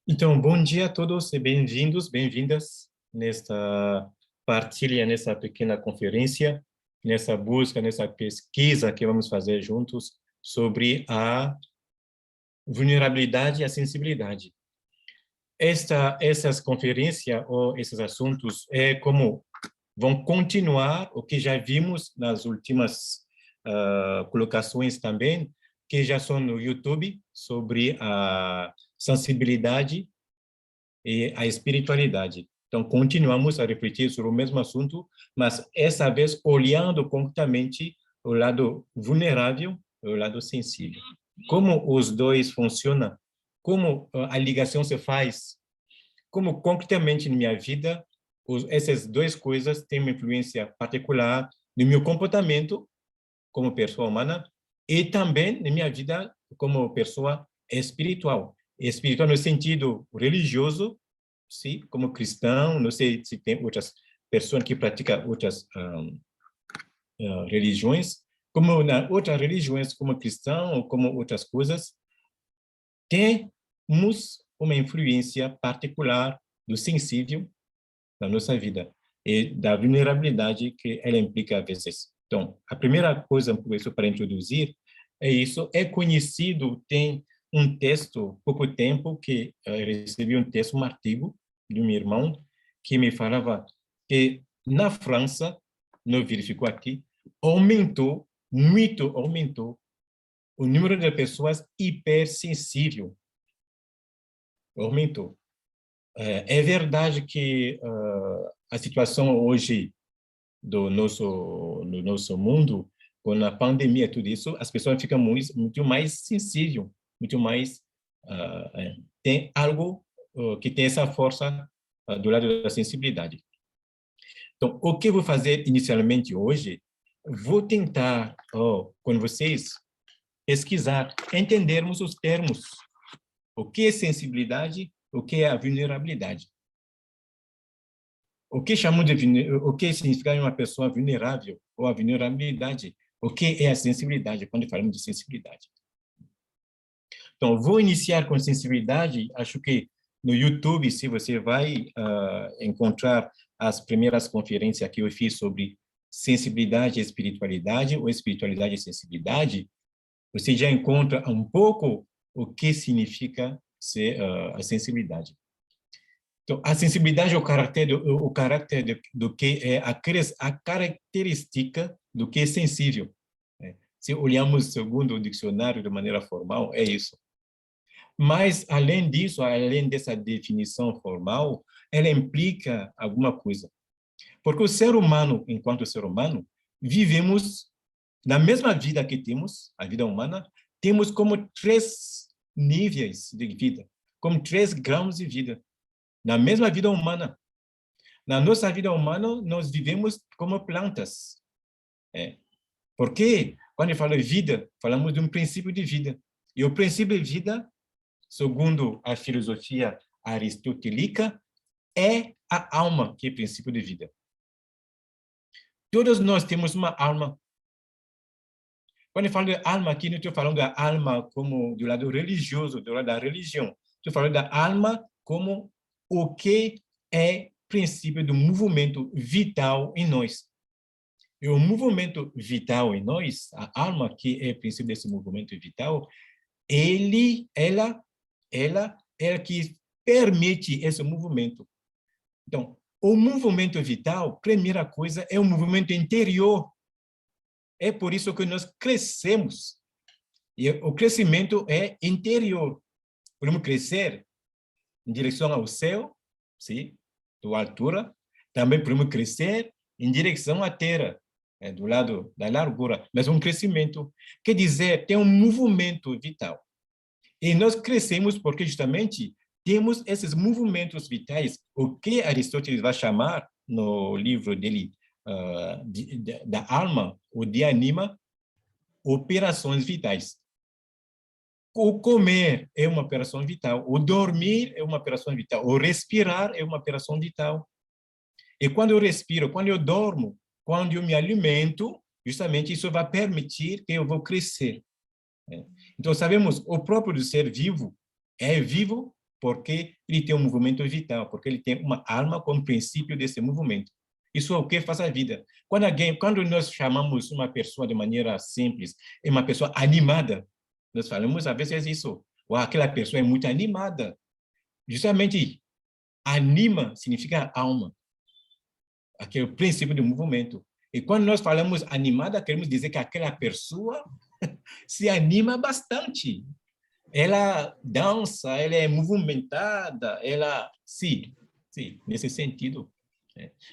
Então, bom dia a todos e bem-vindos, bem-vindas nesta partilha, nessa pequena conferência, nessa busca, nessa pesquisa que vamos fazer juntos sobre a vulnerabilidade e a sensibilidade. Essas conferências ou esses assuntos é como vão continuar o que já vimos nas últimas colocações também, que já são no YouTube, sobre a sensibilidade e a espiritualidade. Então, continuamos a refletir sobre o mesmo assunto, mas essa vez olhando concretamente o lado vulnerável e o lado sensível. Como os dois funcionam, como a ligação se faz, como concretamente na minha vida essas duas coisas têm uma influência particular no meu comportamento como pessoa humana e também na minha vida como pessoa espiritual. Espiritual no sentido religioso, sim, como cristão, não sei se tem outras pessoas que praticam outras religiões, como na outras religiões, como cristão ou como outras coisas, temos uma influência particular do sensível na nossa vida e da vulnerabilidade que ela implica às vezes. Então, a primeira coisa para introduzir é isso, é conhecido, tem um texto, pouco tempo, que recebi um texto, um artigo de um irmão que me falava que na França, não verificou aqui, aumentou, muito aumentou o número de pessoas hipersensíveis, aumentou. É verdade que a situação hoje no nosso mundo, com a pandemia, tudo isso, as pessoas ficam muito mais sensíveis, muito mais tem algo que tem essa força do lado da sensibilidade. Então, o que eu vou fazer inicialmente hoje? Vou tentar, com vocês, pesquisar, entendermos os termos. O que é sensibilidade? O que é a vulnerabilidade? O que significa uma pessoa vulnerável ou a vulnerabilidade? O que é a sensibilidade quando falamos de sensibilidade? Então, vou iniciar com sensibilidade. Acho que no YouTube, se você vai encontrar as primeiras conferências que eu fiz sobre sensibilidade e espiritualidade, ou espiritualidade e sensibilidade, você já encontra um pouco o que significa ser a sensibilidade. Então, a sensibilidade é o caráter do que é a característica do que é sensível. Né? Se olhamos segundo o dicionário de maneira formal, é isso. Mas, além disso, além dessa definição formal, ela implica alguma coisa. Porque o ser humano, enquanto ser humano, vivemos na mesma vida que temos, a vida humana, temos como 3 níveis de vida, como 3 graus de vida. Na mesma vida humana. Na nossa vida humana, nós vivemos como plantas. Porque, quando eu falo vida, falamos de um princípio de vida. E o princípio de vida, segundo a filosofia aristotélica, é a alma, que é o princípio de vida. Todos nós temos uma alma. Quando eu falo de alma aqui, não estou falando da alma como do lado religioso, do lado da religião. Estou falando da alma como o que é princípio do movimento vital em nós. E o movimento vital em nós, a alma que é princípio desse movimento vital, ela é que permite esse movimento. Então, o movimento vital, primeira coisa, é um movimento interior. É por isso que nós crescemos. E o crescimento é interior. Podemos crescer em direção ao céu, sim, da altura. Também podemos crescer em direção à terra, do lado da largura, mas um crescimento. Quer dizer, tem um movimento vital. E nós crescemos porque justamente temos esses movimentos vitais, o que Aristóteles vai chamar no livro dele da alma, ou de anima, operações vitais. O comer é uma operação vital, o dormir é uma operação vital, o respirar é uma operação vital. E quando eu respiro, quando eu dormo, quando eu me alimento, justamente isso vai permitir que eu vou crescer. Então, sabemos, o próprio ser vivo é vivo porque ele tem um movimento vital, porque ele tem uma alma como princípio desse movimento. Isso é o que faz a vida. Quando nós chamamos uma pessoa de maneira simples, é uma pessoa animada, nós falamos às vezes isso, ou aquela pessoa é muito animada. Justamente, anima significa alma, aquele princípio do movimento. E quando nós falamos animada, queremos dizer que aquela pessoa se anima bastante. Ela dança, ela é movimentada, ela... Sim, nesse sentido.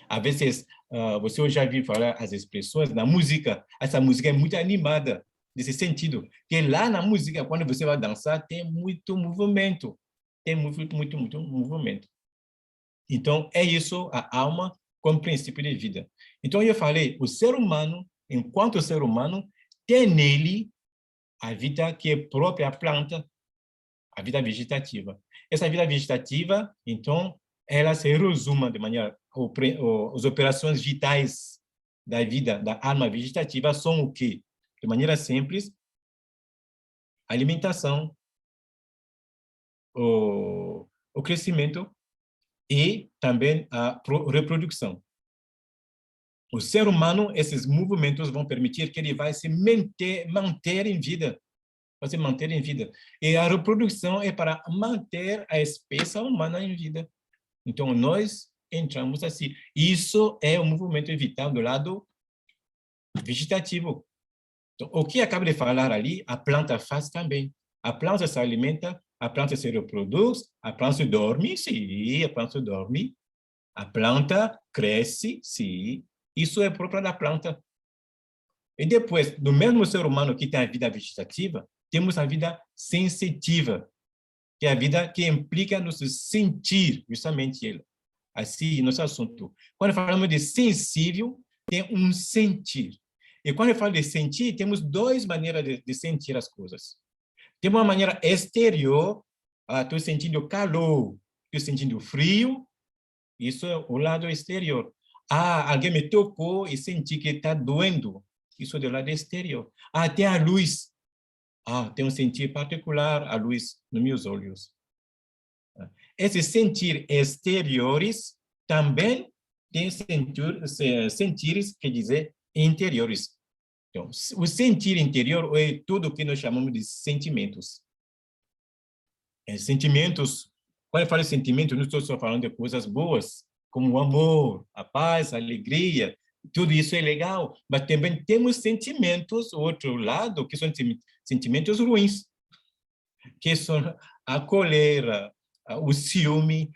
Às vezes, você já viu falar as expressões na música, essa música é muito animada, nesse sentido, que lá na música, quando você vai dançar, tem muito movimento, tem muito movimento. Então, é isso, a alma como princípio de vida. Então, eu falei, o ser humano, enquanto ser humano, tem nele a vida que é própria à planta, a vida vegetativa. Essa vida vegetativa, então, ela se resume de maneira... As operações vitais da vida, da alma vegetativa, são o quê? De maneira simples, alimentação, o crescimento e também a reprodução. O ser humano, esses movimentos vão permitir que ele vai se manter em vida, vai se manter em vida. E a reprodução é para manter a espécie humana em vida. Então, nós entramos assim. Isso é o movimento vital do lado vegetativo. Então, o que acaba de falar ali, a planta faz também. A planta se alimenta, a planta se reproduz, a planta dorme, sim, a planta dorme. A planta cresce, sim. Isso é próprio da planta. E depois, do mesmo ser humano que tem a vida vegetativa, temos a vida sensitiva, que é a vida que implica nos sentir, justamente ele. Assim, nosso assunto. Quando falamos de sensível, tem um sentir. E quando eu falo de sentir, temos duas maneiras de sentir as coisas. Tem uma maneira exterior, estou sentindo calor, estou sentindo frio, isso é o lado exterior. Alguém me tocou e senti que está doendo, isso é do lado exterior. Tem a luz, tem um sentir particular, a luz nos meus olhos. Esses sentir exteriores também têm sentires, quer dizer, interiores. Então, o sentir interior é tudo o que nós chamamos de sentimentos. Sentimentos, quando eu falo sentimento, não estou só falando de coisas boas, como o amor, a paz, a alegria, tudo isso é legal, mas também temos sentimentos, outro lado, que são sentimentos ruins, que são a cólera, o ciúme,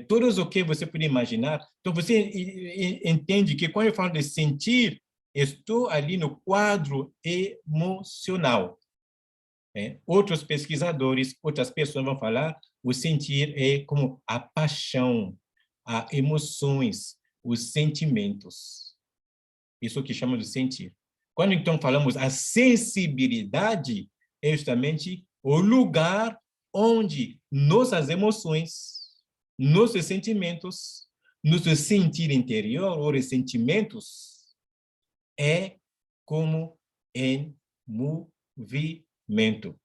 todos o que você pode imaginar. Então, você entende que quando eu falo de sentir, estou ali no quadro emocional. Outros pesquisadores, outras pessoas vão falar, o sentir é como a paixão, as emoções, os sentimentos. Isso que chamamos de sentir. Quando, então, falamos a sensibilidade, é justamente o lugar onde nossas emoções, nossos sentimentos, nosso sentir interior ou ressentimentos é como em movimento.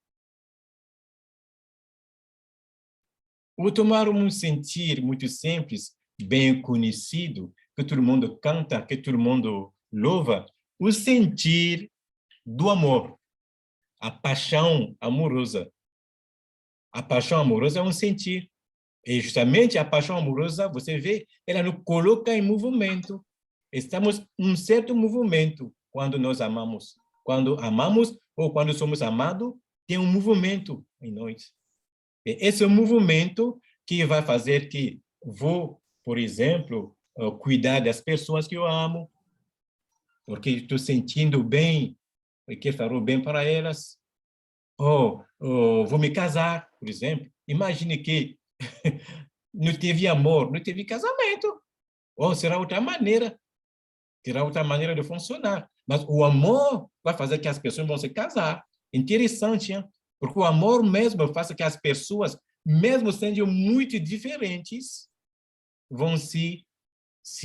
Vou tomar um sentir muito simples, bem conhecido, que todo mundo canta, que todo mundo louva, o sentir do amor, a paixão amorosa. A paixão amorosa é um sentir. E justamente a paixão amorosa, você vê, ela nos coloca em movimento. Estamos em um certo movimento quando nós amamos. Quando amamos ou quando somos amados, tem um movimento em nós. E esse é um movimento que vai fazer que vou, por exemplo, cuidar das pessoas que eu amo, porque estou sentindo bem e quero fazer o bem para elas. Ou vou me casar, por exemplo. Imagine que não teve amor, não teve casamento. Ou será outra maneira, terá outra maneira de funcionar. Mas o amor vai fazer que as pessoas vão se casar. Interessante, hein? Porque o amor mesmo faz que as pessoas, mesmo sendo muito diferentes, vão se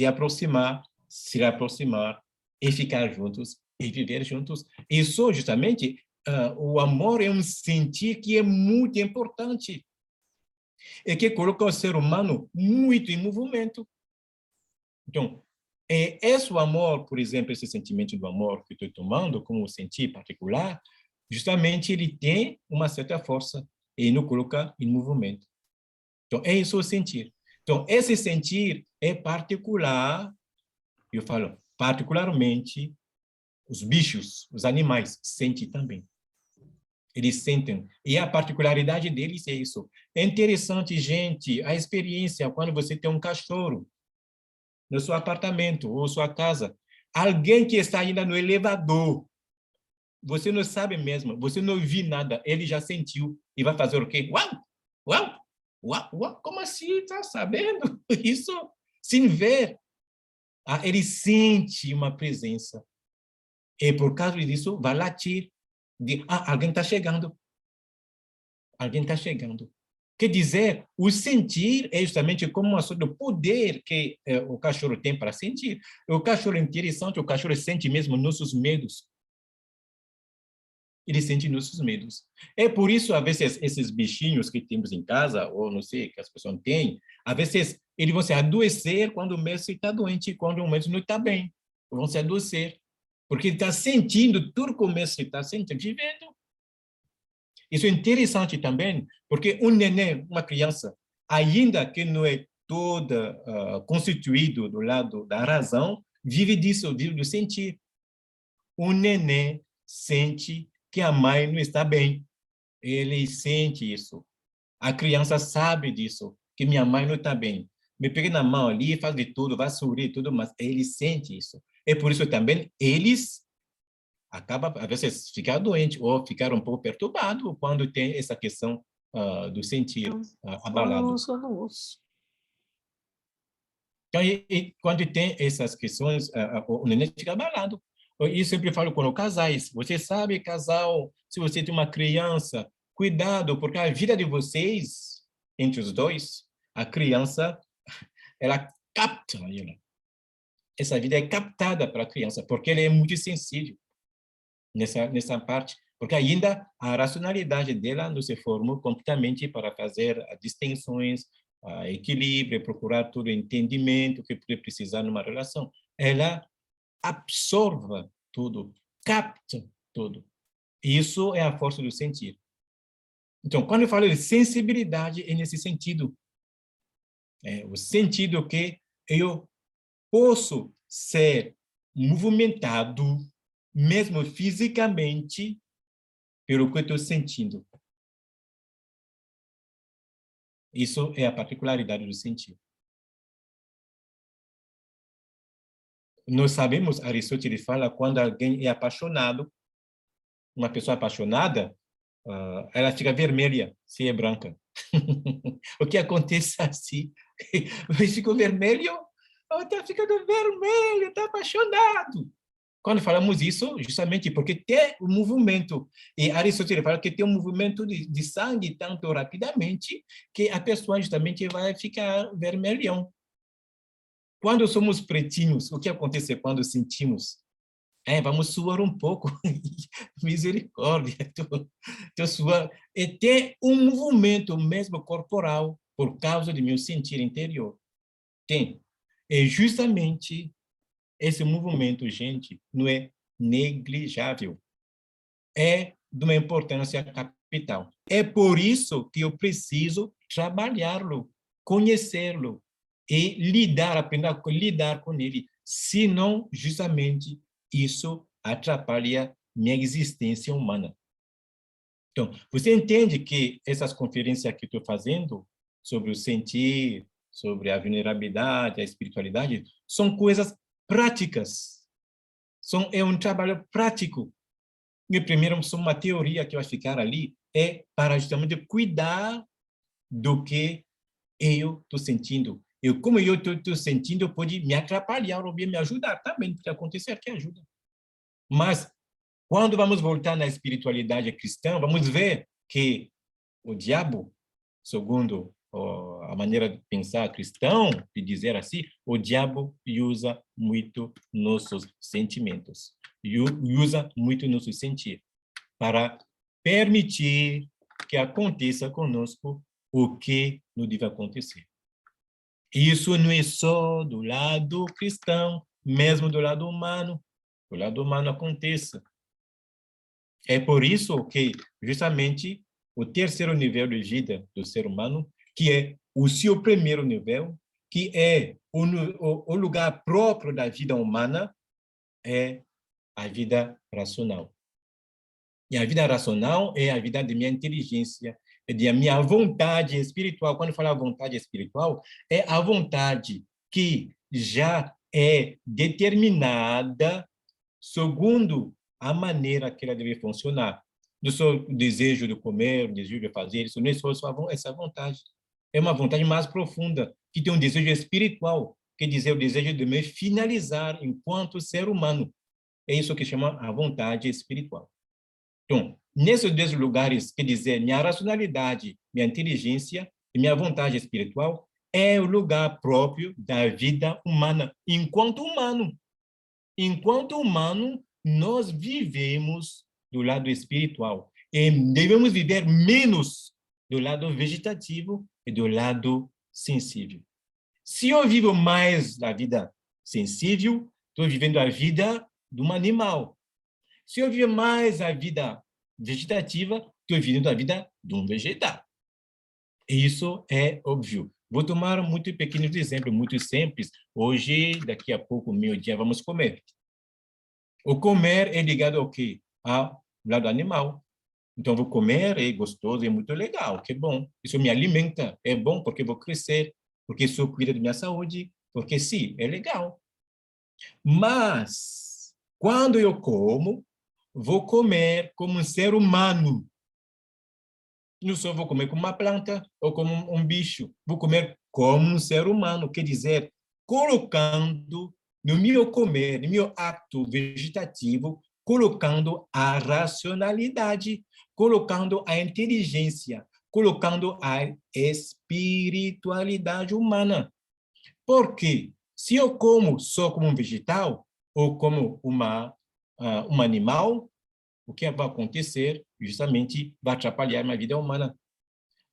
aproximar, se aproximar e ficar juntos e viver juntos. Isso, justamente, o amor é um sentir que é muito importante. e que coloca o ser humano muito em movimento. Então, esse amor, por exemplo, esse sentimento do amor que estou tomando como sentir particular, justamente ele tem uma certa força e nos coloca em movimento. Então, é isso o sentir. Então, esse sentir é particular, eu falo, particularmente, os bichos, os animais, sentem também. Eles sentem. E a particularidade deles é isso. É interessante, gente, a experiência quando você tem um cachorro no seu apartamento ou sua casa. Alguém que está ainda no elevador, você não sabe mesmo, você não viu nada, ele já sentiu e vai fazer o quê? Uau! Uau! Uau! Uau! Como assim? Está sabendo? Isso sem ver. Ele sente uma presença. E por causa disso, vai latir. Alguém está chegando. Alguém está chegando. Quer dizer, o sentir é justamente como uma sorte de poder que o cachorro tem para sentir. O cachorro é interessante, o cachorro sente mesmo nossos medos. Ele sente nossos medos. É por isso, às vezes, esses bichinhos que temos em casa, ou não sei, que as pessoas têm, às vezes, eles vão se adoecer quando o mestre está doente, quando o mestre não está bem. Vão se adoecer. Porque ele está sentindo tudo que o mestre está sentindo, vivendo. Isso é interessante também, porque um neném, uma criança, ainda que não é toda constituído do lado da razão, vive disso, vive do sentir. Um neném sente que a mãe não está bem. Ele sente isso. A criança sabe disso, que minha mãe não está bem. Me pega na mão ali, faz de tudo, vai sorrir, tudo, mas ele sente isso. É por isso também eles acaba às vezes ficar doente ou ficar um pouco perturbado quando tem essa questão do sentir abalado. Então, quando tem essas questões, o neném fica abalado. Eu sempre falo com os casais, você sabe, casal, se você tem uma criança, cuidado, porque a vida de vocês, entre os dois, a criança, ela capta ela. Essa vida é captada para a criança, porque ela é muito sensível nessa parte, porque ainda a racionalidade dela não se formou completamente para fazer as distinções, equilíbrio, procurar todo o entendimento que pode precisar numa relação. Ela absorve tudo, capta tudo. Isso é a força do sentir. Então, quando eu falo de sensibilidade, é nesse sentido. O sentido que eu posso ser movimentado, mesmo fisicamente, pelo que eu estou sentindo. Isso é a particularidade do sentir. Nós sabemos, Aristóteles fala, quando alguém é apaixonado, uma pessoa apaixonada, ela fica vermelha, se é branca. O que acontece assim? Ficou vermelho, está ficando vermelho, está apaixonado. Quando falamos isso, justamente porque tem um movimento, e Aristóteles fala que tem um movimento de sangue tanto rapidamente que a pessoa justamente vai ficar vermelhão. Quando somos pretinhos, o que acontece quando sentimos? Vamos suar um pouco. Misericórdia, estou suando. E tem um movimento mesmo corporal por causa do meu sentir interior. Tem. E justamente esse movimento, gente, não é negligável. É de uma importância capital. É por isso que eu preciso trabalhá-lo, conhecê-lo e aprender a lidar com ele. Senão, justamente, isso atrapalha minha existência humana. Então, você entende que essas conferências que estou fazendo sobre o sentir, sobre a vulnerabilidade, a espiritualidade, são coisas práticas. É um trabalho prático. E primeiro, uma teoria que vai ficar ali é para justamente cuidar do que eu estou sentindo. Como eu estou sentindo, pode me atrapalhar ou me ajudar também, porque acontecer que ajuda. Mas, quando vamos voltar na espiritualidade cristã, vamos ver que o diabo, segundo a maneira de pensar cristão, de dizer assim, o diabo usa muito nossos sentimentos, usa muito nosso sentir, para permitir que aconteça conosco o que não deve acontecer. Isso não é só do lado cristão, mesmo do lado humano. Do lado humano acontece. É por isso que, justamente, o terceiro nível de vida do ser humano, que é o seu primeiro nível, que é o lugar próprio da vida humana, é a vida racional. E a vida racional é a vida de minha inteligência, de minha vontade espiritual. Quando eu falo vontade espiritual, é a vontade que já é determinada segundo a maneira que ela deve funcionar. Do seu desejo de comer, o desejo de fazer, isso não é só essa vontade. É uma vontade mais profunda, que tem um desejo espiritual, quer dizer, o desejo de me finalizar enquanto ser humano. É isso que chama a vontade espiritual. Então, nesses dois lugares, quer dizer, minha racionalidade, minha inteligência e minha vontade espiritual é o lugar próprio da vida humana, enquanto humano. Enquanto humano, nós vivemos do lado espiritual e devemos viver menos do lado vegetativo e do lado sensível. Se eu vivo mais da vida sensível, estou vivendo a vida de um animal. Se eu viver mais a vida vegetativa, estou vivendo a vida de um vegetal. Isso é óbvio. Vou tomar muito pequenos exemplos, muito simples. Hoje, daqui a pouco, meio-dia, vamos comer. O comer é ligado ao quê? Ao lado animal. Então, vou comer, é gostoso, é muito legal, que bom. Isso me alimenta, é bom porque vou crescer, porque isso cuida da minha saúde, porque sim, é legal. Mas, quando eu como, vou comer como um ser humano. Não só vou comer como uma planta ou como um bicho. Vou comer como um ser humano, quer dizer, colocando no meu comer, no meu acto vegetativo, colocando a racionalidade, colocando a inteligência, colocando a espiritualidade humana. Porque se eu como só como um vegetal ou como um animal, o que vai acontecer justamente vai atrapalhar minha vida humana.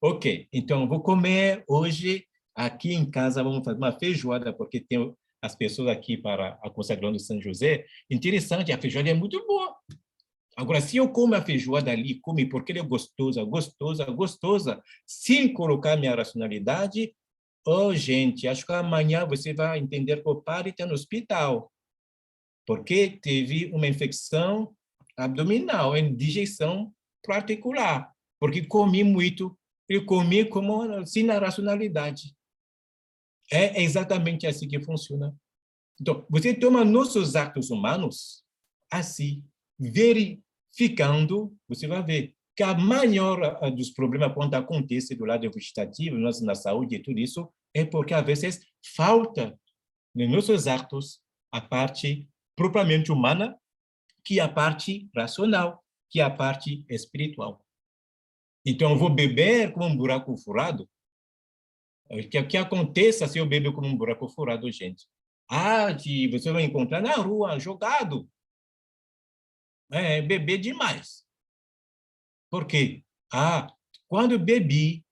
Ok, então eu vou comer hoje aqui em casa, vamos fazer uma feijoada, porque tem as pessoas aqui para a consagração de São José. Interessante, a feijoada é muito boa. Agora, se eu como a feijoada ali, come porque ela é gostosa, gostosa, gostosa, sem colocar minha racionalidade, oh, gente, acho que amanhã você vai entender que o padre está no hospital, porque teve uma infecção abdominal, em digestão particular, porque comi muito, e comi como sem na racionalidade. É exatamente assim que funciona. Então, você toma nossos atos humanos assim, verificando, você vai ver que a maior dos problemas quando acontece do lado vegetativo, na saúde e tudo isso, é porque às vezes falta nos nossos atos a parte propriamente humana, que é a parte racional, que é a parte espiritual. Então, eu vou beber como um buraco furado. O que aconteça se eu beber como um buraco furado, gente? Ah, que você vai encontrar na rua, jogado. Beber demais. Por quê? Ah, quando eu bebi,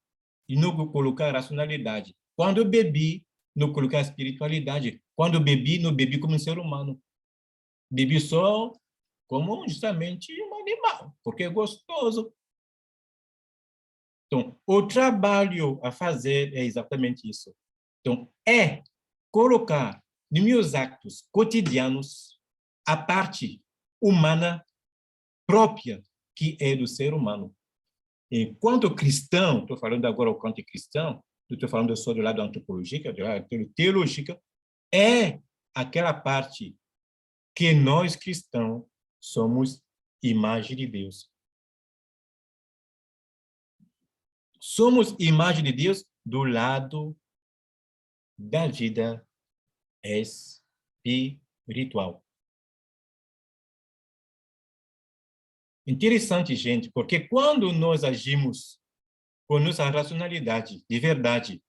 e não colocar racionalidade. Quando eu bebi, não colocar espiritualidade. Quando eu bebi, não bebi como um ser humano. Bebi só como justamente um animal, porque é gostoso. Então, o trabalho a fazer é exatamente isso. Então, é colocar nos meus actos cotidianos a parte humana própria que é do ser humano. Enquanto cristão, estou falando agora o quanto cristão, não estou falando só do lado antropológico, do lado teológico, é aquela parte que nós cristãos somos imagem de Deus. Somos imagem de Deus do lado da vida espiritual. Interessante, gente, porque quando nós agimos com nossa racionalidade, de verdade,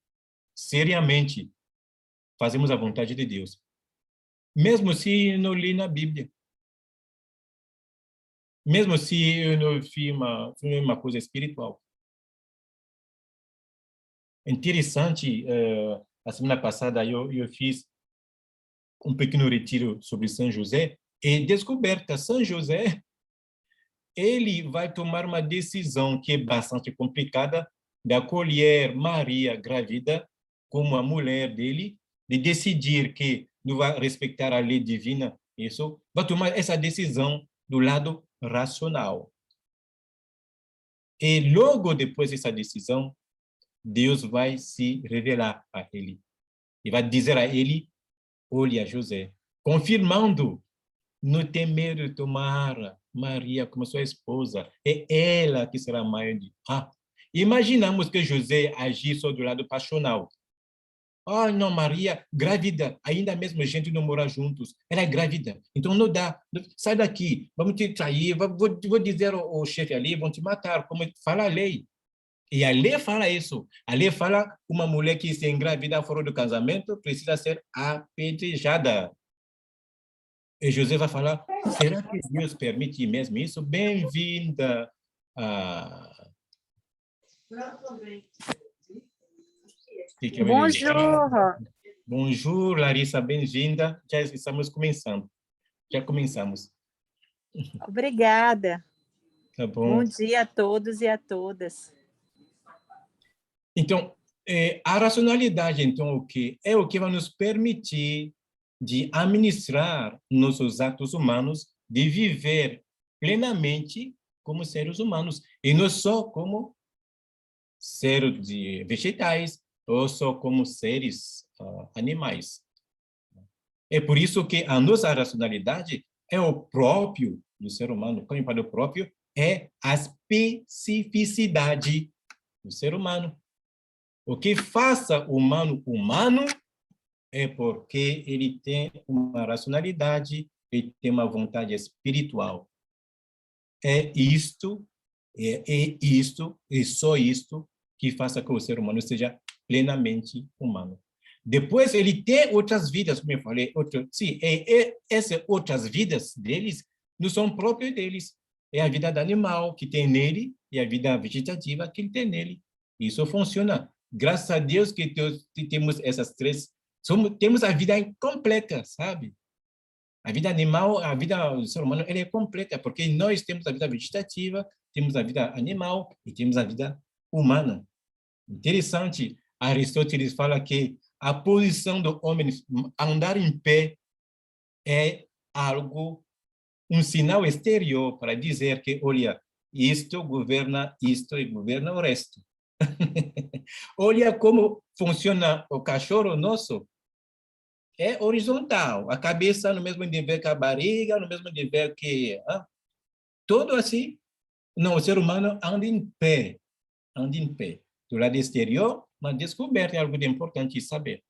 seriamente, fazemos a vontade de Deus. Mesmo se não li na Bíblia. Mesmo se eu não fiz uma coisa espiritual. Interessante, a semana passada eu fiz um pequeno retiro sobre São José e descoberta, São José, ele vai tomar uma decisão que é bastante complicada de acolher Maria grávida como a mulher dele, de decidir que não vai respeitar a lei divina, isso, vai tomar essa decisão do lado racional. E logo depois dessa decisão, Deus vai se revelar a ele. E vai dizer a ele, olha, José, confirmando, não tem medo de tomar Maria como sua esposa. É ela que será a mãe de... Imaginamos que José agisse só do lado passional. Não, Maria, grávida, ainda mesmo a gente não mora juntos. Ela é grávida, então não dá. Sai daqui, vamos te trair, vou dizer ao chefe ali, vão te matar, como fala a lei. E a lei fala isso. A lei fala que uma mulher que se engravida fora do casamento precisa ser apedrejada. E José vai falar, será que Deus permite mesmo isso? Bem-vinda. Bonjour. Bonjour, Larissa, bem-vinda. Já estamos começando. Já começamos. Obrigada. Tá bom. Bom dia a todos e a todas. Então, a racionalidade, então, o que é o que vai nos permitir de administrar nossos atos humanos, de viver plenamente como seres humanos, e não só como seres de vegetais, ou só como seres animais. É por isso que a nossa racionalidade é o próprio do ser humano. Como para o próprio, é a especificidade do ser humano. O que faça o humano humano é porque ele tem uma racionalidade, ele tem uma vontade espiritual. É isto, e só isto que faça que o ser humano seja plenamente humano. Depois ele tem outras vidas, como eu falei, sim, essas outras vidas deles não são próprias deles. É a vida do animal que tem nele e a vida vegetativa que ele tem nele. Isso funciona. Graças a Deus que temos essas três, temos a vida completa, sabe? A vida animal, a vida do ser humano, ela é completa, porque nós temos a vida vegetativa, temos a vida animal e temos a vida humana. Interessante, Aristóteles fala que a posição do homem, andar em pé, é algo, um sinal exterior para dizer que, olha, isto governa isto e governa o resto. Olha como funciona o cachorro nosso. É horizontal, a cabeça no mesmo nível que a barriga, no mesmo nível que... Tudo assim. Não, o ser humano anda em pé, anda em pé. Do lado exterior, uma descoberta é algo de importante saber.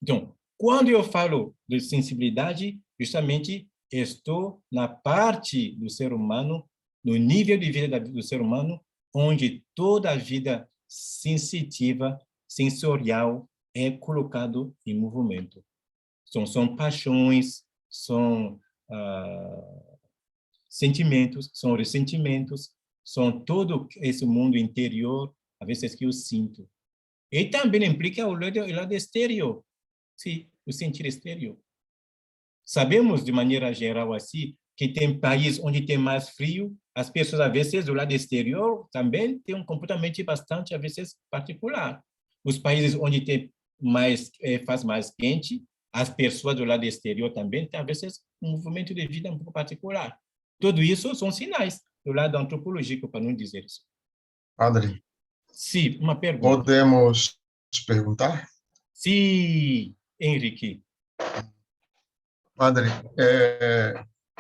Então, quando eu falo de sensibilidade, justamente estou na parte do ser humano, no nível de vida do ser humano, onde toda a vida sensitiva, sensorial, é colocado em movimento. São paixões, são sentimentos, são ressentimentos, são todo esse mundo interior, às vezes que eu sinto. E também implica o lado exterior, sim, o sentir exterior. Sabemos, de maneira geral, assim, que tem países onde tem mais frio, as pessoas, às vezes, do lado exterior, também têm um comportamento bastante, às vezes, particular. Os países onde tem mais, faz mais quente, as pessoas do lado exterior também têm, às vezes, um movimento de vida um pouco particular. Tudo isso são sinais do lado antropológico, para não dizer isso. Padre, sim, uma pergunta. Podemos perguntar? Sim, Henrique. Padre,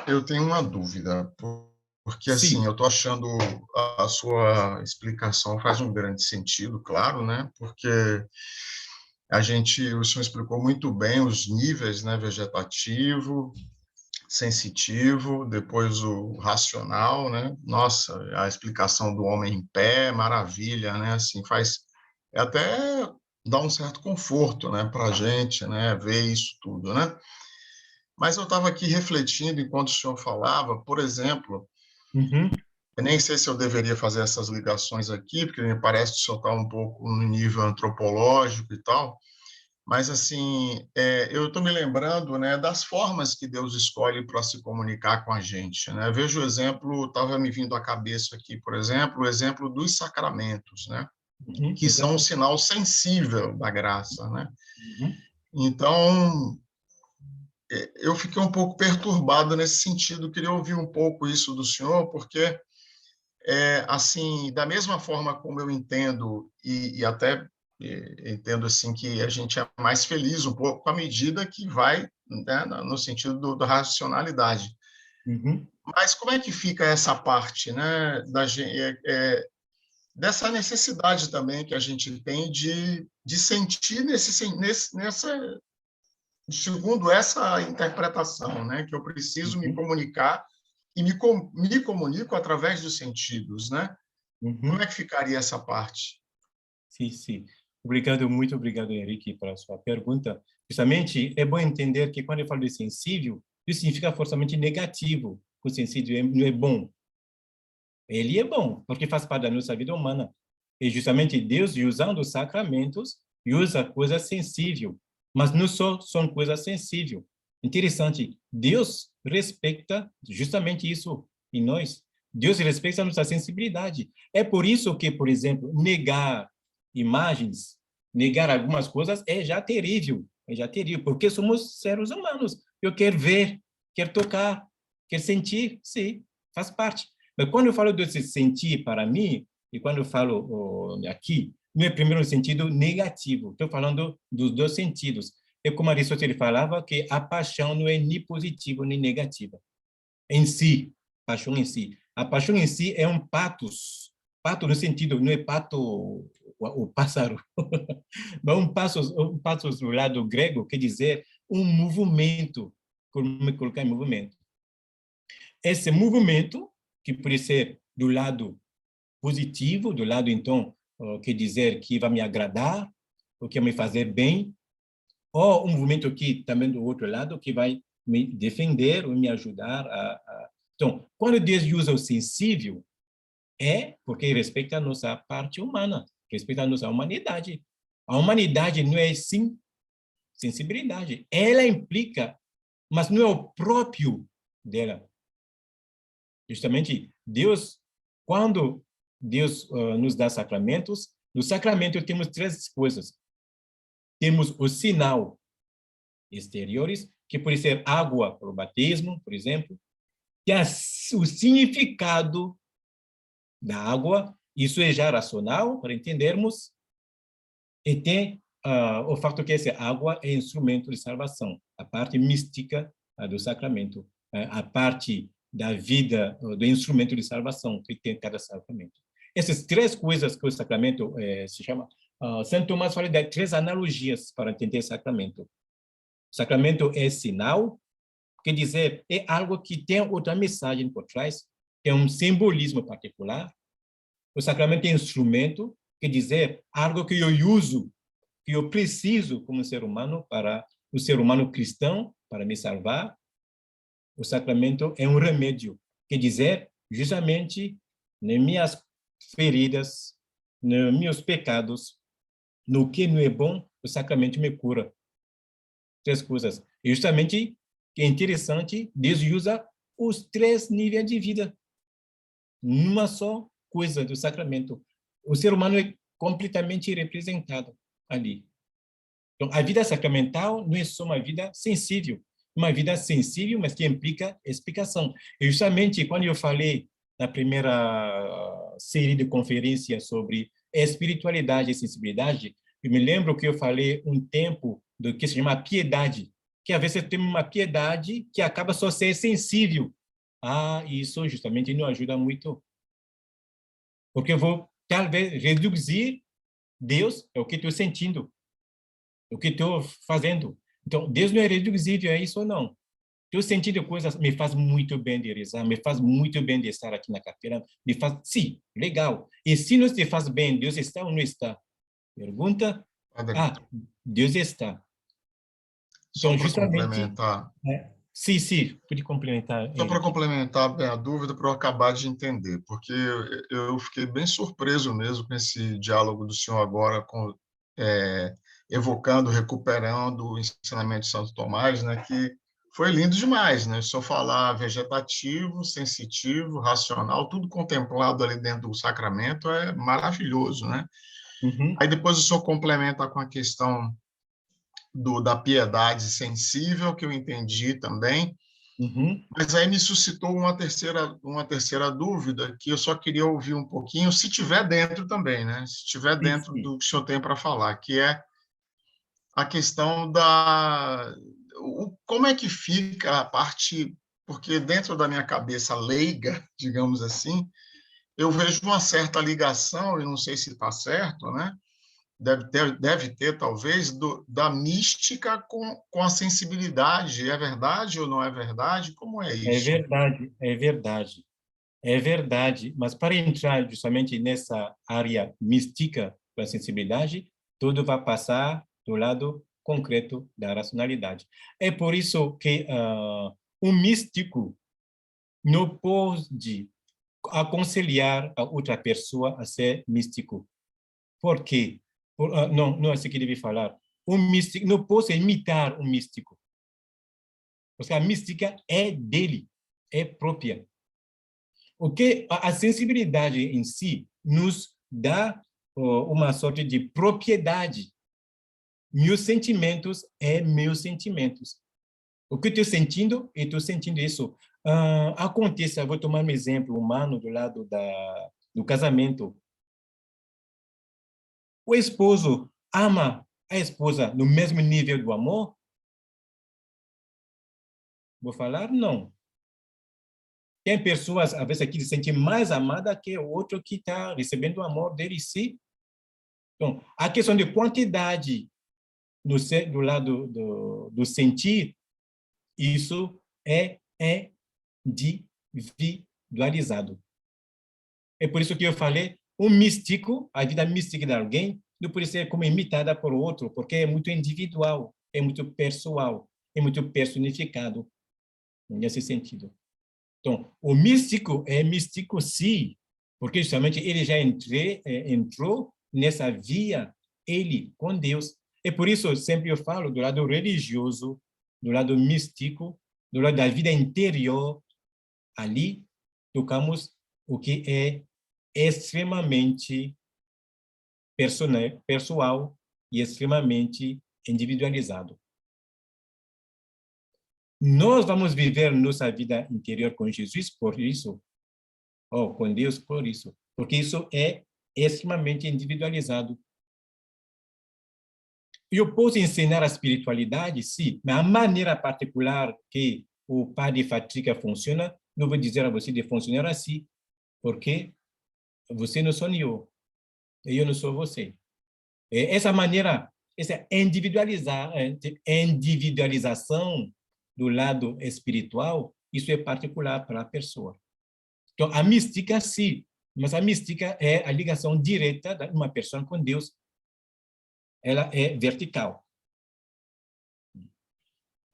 eu tenho uma dúvida, porque assim, eu estou achando a sua explicação faz um grande sentido, claro, né? Porque o senhor explicou muito bem os níveis, né? Vegetativo, sensitivo, depois o racional, né? Nossa, a explicação do homem em pé, maravilha, né? Assim, até dá um certo conforto, né, para a gente, né, ver isso tudo, né? Mas eu estava aqui refletindo enquanto o senhor falava, por exemplo, Eu nem sei se eu deveria fazer essas ligações aqui, porque me parece que o senhor está um pouco no nível antropológico e tal, mas, assim, eu estou me lembrando, né, das formas que Deus escolhe para se comunicar com a gente, né? Veja o exemplo, estava me vindo à cabeça aqui, por exemplo, o exemplo dos sacramentos, né? Uhum, Que são um exatamente. sinal sensível da graça, né? Uhum, Então, eu fiquei um pouco perturbado nesse sentido, queria ouvir um pouco isso do senhor, porque, assim, da mesma forma como eu entendo, e até entendo assim que a gente é mais feliz um pouco à medida que vai, né, no sentido da racionalidade. uhum, Mas como é que fica essa parte, né, dessa necessidade também que a gente tem de sentir segundo essa interpretação, né, que eu preciso me uhum, comunicar e me comunico através dos sentidos, né? Como uhum. é que ficaria essa parte? Sim, sim. Obrigado, muito obrigado, Henrique, pela sua pergunta. Justamente, é bom entender que quando eu falo de sensível, isso significa forçamente negativo. O sensível não é bom. Ele é bom, porque faz parte da nossa vida humana. E justamente Deus, usando os sacramentos, usa coisa sensível. Mas não só são coisas sensíveis. Interessante, Deus respeita justamente isso em nós. Deus respeita a nossa sensibilidade. É por isso que, por exemplo, negar imagens, negar algumas coisas é já terrível, porque somos seres humanos. Eu quero ver, quero tocar, quero sentir, sim, faz parte. Mas quando eu falo desse sentir para mim, e quando eu falo aqui, não é primeiro no sentido negativo, estou falando dos dois sentidos. É como Aristóteles falava que a paixão não é nem positiva nem negativa. Em si, paixão em si. A paixão em si é um patos. Pato no sentido, não é pato o pássaro, mas um patos do lado grego quer dizer um movimento, como me colocar em movimento. Esse movimento, que pode ser do lado positivo, do lado, então, quer dizer que vai me agradar, ou que vai me fazer bem, ou um movimento que também do outro lado, que vai me defender ou me ajudar a... Então, quando Deus usa o sensível, é porque respeita a nossa parte humana, respeita a nossa humanidade. A humanidade não é, sim, sensibilidade. Ela implica, mas não é o próprio dela. Justamente, Deus, quando Deus nos dá sacramentos, no sacramento temos três coisas. Temos o sinal exteriores, que pode ser água para o batismo, por exemplo, que é o significado da água, isso é já racional, para entendermos, e tem o fato que essa água é instrumento de salvação, a parte mística do sacramento, a parte da vida, do instrumento de salvação que tem cada sacramento. Essas três coisas que o sacramento se chama, Santo Tomás fala de três analogias para entender sacramento. O sacramento é sinal, quer dizer, é algo que tem outra mensagem por trás, tem um simbolismo particular. O sacramento é instrumento, quer dizer, algo que eu uso, que eu preciso como ser humano para o ser humano cristão, para me salvar. O sacramento é um remédio, quer dizer, justamente, nas minhas feridas, nos meus pecados, no que não é bom, o sacramento me cura. Três coisas. E justamente, que é interessante, Deus usa os três níveis de vida numa só coisa do sacramento. O ser humano é completamente representado ali. Então, a vida sacramental não é só uma vida sensível, mas que implica explicação. E justamente quando eu falei na primeira série de conferências sobre espiritualidade e sensibilidade, eu me lembro que eu falei um tempo do que se chama piedade, que às vezes tem uma piedade que acaba só ser sensível. Isso justamente não ajuda muito, porque eu vou talvez reduzir Deus é o que estou sentindo, o que estou fazendo. Então, Deus não é reduzível a isso ou não. Estou sentindo coisas, me faz muito bem de rezar, me faz muito bem de estar aqui na capela, me faz, sim, legal. E se não te faz bem, Deus está ou não está? Pergunta, Padre, Deus está. só Então, para justamente, complementar, né? Sim, pude complementar, Só para Eric. complementar bem a dúvida, para eu acabar de entender, porque eu fiquei bem surpreso mesmo com esse diálogo do senhor agora, é, evocando, recuperando o ensinamento de Santo Tomás, né, que foi lindo demais, né? O senhor falar vegetativo, sensitivo, racional, tudo contemplado ali dentro do sacramento é maravilhoso, né? Uhum, Aí depois o senhor complementa com a questão da piedade sensível, que eu entendi também. uhum. Mas aí me suscitou uma terceira dúvida, que eu só queria ouvir um pouquinho, se tiver dentro também, né? Se tiver dentro Sim. do que o senhor tem para falar, que é a questão como é que fica a parte, porque dentro da minha cabeça leiga, digamos assim, eu vejo uma certa ligação, e não sei se está certo, né? Deve ter talvez, da mística com a sensibilidade. É verdade ou não é verdade? Como é É isso? verdade, é verdade. É verdade, mas para entrar justamente nessa área mística da sensibilidade, tudo vai passar do lado concreto da racionalidade. É por isso que um místico não pode aconselhar a outra pessoa a ser místico. Por quê? Não é isso que deve falar. Um místico não pode imitar um místico, porque a mística é dele, é própria. O que a sensibilidade em si nos dá uma sorte de propriedade. Meus sentimentos é meus sentimentos. O que eu estou sentindo, eu estou sentindo isso. Acontece, eu vou tomar um exemplo humano do lado do casamento. O esposo ama a esposa no mesmo nível do amor? Vou falar não. Tem pessoas, às vezes, que se sentem mais amada que o outro que está recebendo o amor dele, sim. Então, a questão de quantidade do lado do sentir, isso é individualizado. É por isso que eu falei, um místico, a vida mística de alguém, não pode ser como imitada por outro, porque é muito individual, é muito pessoal, é muito personificado nesse sentido. Então, o místico é místico, sim, porque justamente ele já entrou nessa via, ele com Deus. É por isso sempre eu falo do lado religioso, do lado místico, do lado da vida interior, ali tocamos o que é extremamente pessoal e extremamente individualizado. Nós vamos viver nossa vida interior com Jesus por isso, ou com Deus por isso, porque isso é extremamente individualizado. Eu posso ensinar a espiritualidade, sim, mas a maneira particular que o Padre Fatrica funciona, não vou dizer a você de funcionar assim, porque você não sou eu não sou você. Essa maneira, essa individualização do lado espiritual, isso é particular para a pessoa. Então, a mística, sim, mas a mística é a ligação direta de uma pessoa com Deus. Ela é vertical.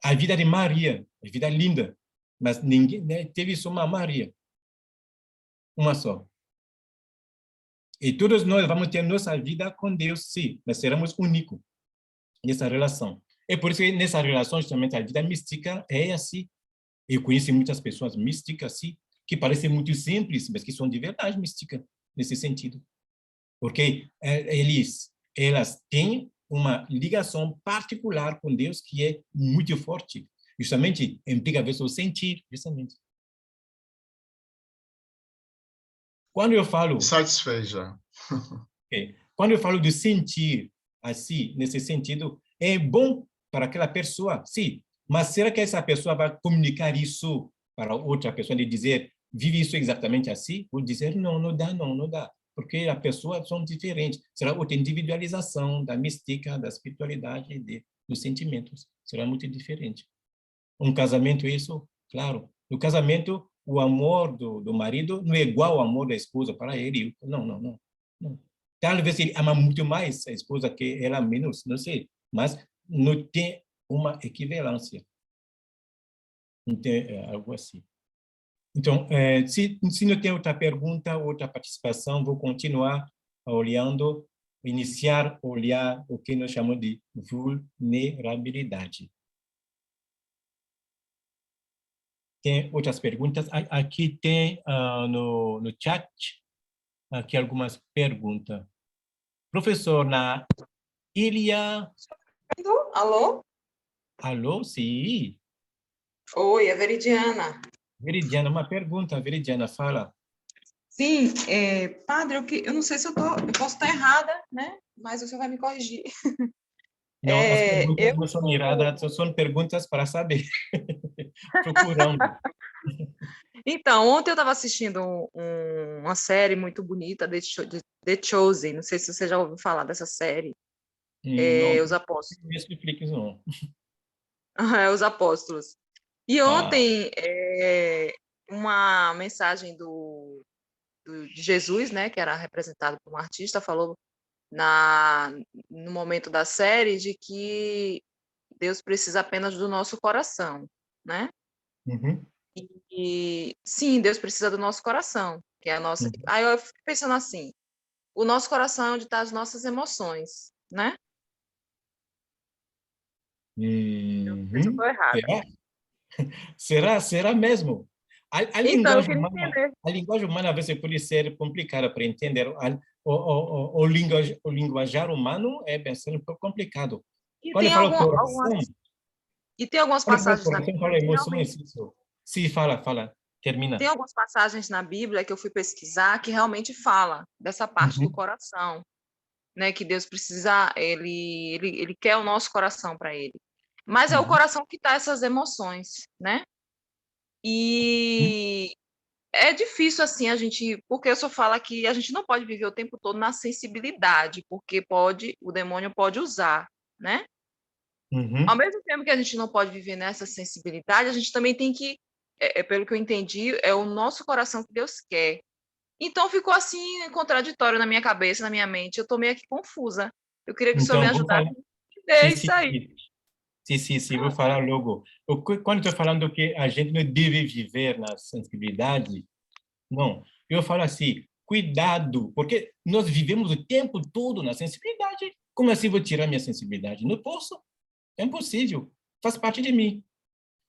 A vida de Maria, a vida linda, mas ninguém, né, teve só uma Maria, uma só. E todos nós vamos ter nossa vida com Deus, sim, mas seremos únicos nessa relação. É por isso que nessa relação, justamente, a vida mística é assim. Eu conheço muitas pessoas místicas, assim, que parecem muito simples, mas que são de verdade místicas, nesse sentido. Porque elas têm uma ligação particular com Deus que é muito forte. Justamente, implica a pessoa sentir, justamente. Quando eu Me falo, satisfez já. quando eu falo de sentir assim, nesse sentido, é bom para aquela pessoa, sim, mas será que essa pessoa vai comunicar isso para outra pessoa, de dizer, vive isso exatamente assim? Vou dizer, não, não dá, porque as pessoas são diferentes. Será outra individualização da mística, da espiritualidade, dos sentimentos. Será muito diferente. Um casamento, isso, claro. No casamento, o amor do marido não é igual ao amor da esposa para ele. Não. Talvez ele ama muito mais a esposa que ela menos, não sei. Mas não tem uma equivalência. Algo assim. Então, se não tem outra pergunta, outra participação, vou continuar olhando, iniciar a olhar o que nós chamamos de vulnerabilidade. Tem outras perguntas? Aqui tem no chat, aqui algumas perguntas. Professor, na ilha... Alô? Alô, sim. Oi, é Veridiana. Veridiana, uma pergunta, Veridiana, fala. Sim, padre, eu não sei se eu posso estar errada, né? Mas o senhor vai me corrigir. Não, as perguntas Eu não são iradas, são perguntas para saber. Procurando. Então, ontem eu estava assistindo uma série muito bonita, The Chosen. Não sei se você já ouviu falar dessa série. Não, Os Apóstolos. não me explique, não. Os Apóstolos. E ontem, uma mensagem de Jesus, né, que era representado por um artista, falou no momento da série de que Deus precisa apenas do nosso coração, né? Uhum. E sim, Deus precisa do nosso coração, que é a nossa. Uhum. Aí eu fico pensando assim, o nosso coração é onde estão as nossas emoções, né? Eu não sei se eu estou errada. Será mesmo? Então, eu queria entender. A linguagem humana às vezes pode ser complicada para entender. O linguajar humano é bastante um pouco complicado. E Quando eu tem falo coração, algumas quando eu falo passagens na coração, eu falo Bíblia que realmente emoções, isso. Sim, fala, tem termina. algumas passagens na Bíblia que eu fui pesquisar que realmente fala dessa parte do Uhum. coração, né? Que Deus precisa, ele quer o nosso coração para ele. Mas é o Uhum. coração que tá essas emoções, né? E é difícil assim a gente, porque eu só falo que a gente não pode viver o tempo todo na sensibilidade, porque o demônio pode usar, né? Ao Uhum. mesmo tempo que a gente não pode viver nessa sensibilidade, a gente também tem que, pelo que eu entendi, é o nosso coração que Deus quer. Então ficou assim contraditório na minha cabeça, na minha mente. Eu estou meio aqui confusa. Eu queria que o senhor me Então, vou ajudasse falar. a entender Sim, isso sim, aí. sim, vou falar logo. Quando estou falando que a gente não deve viver na sensibilidade, não. Eu falo assim, cuidado, porque nós vivemos o tempo todo na sensibilidade. Como assim vou tirar minha sensibilidade? Não posso. É impossível. Faz parte de mim.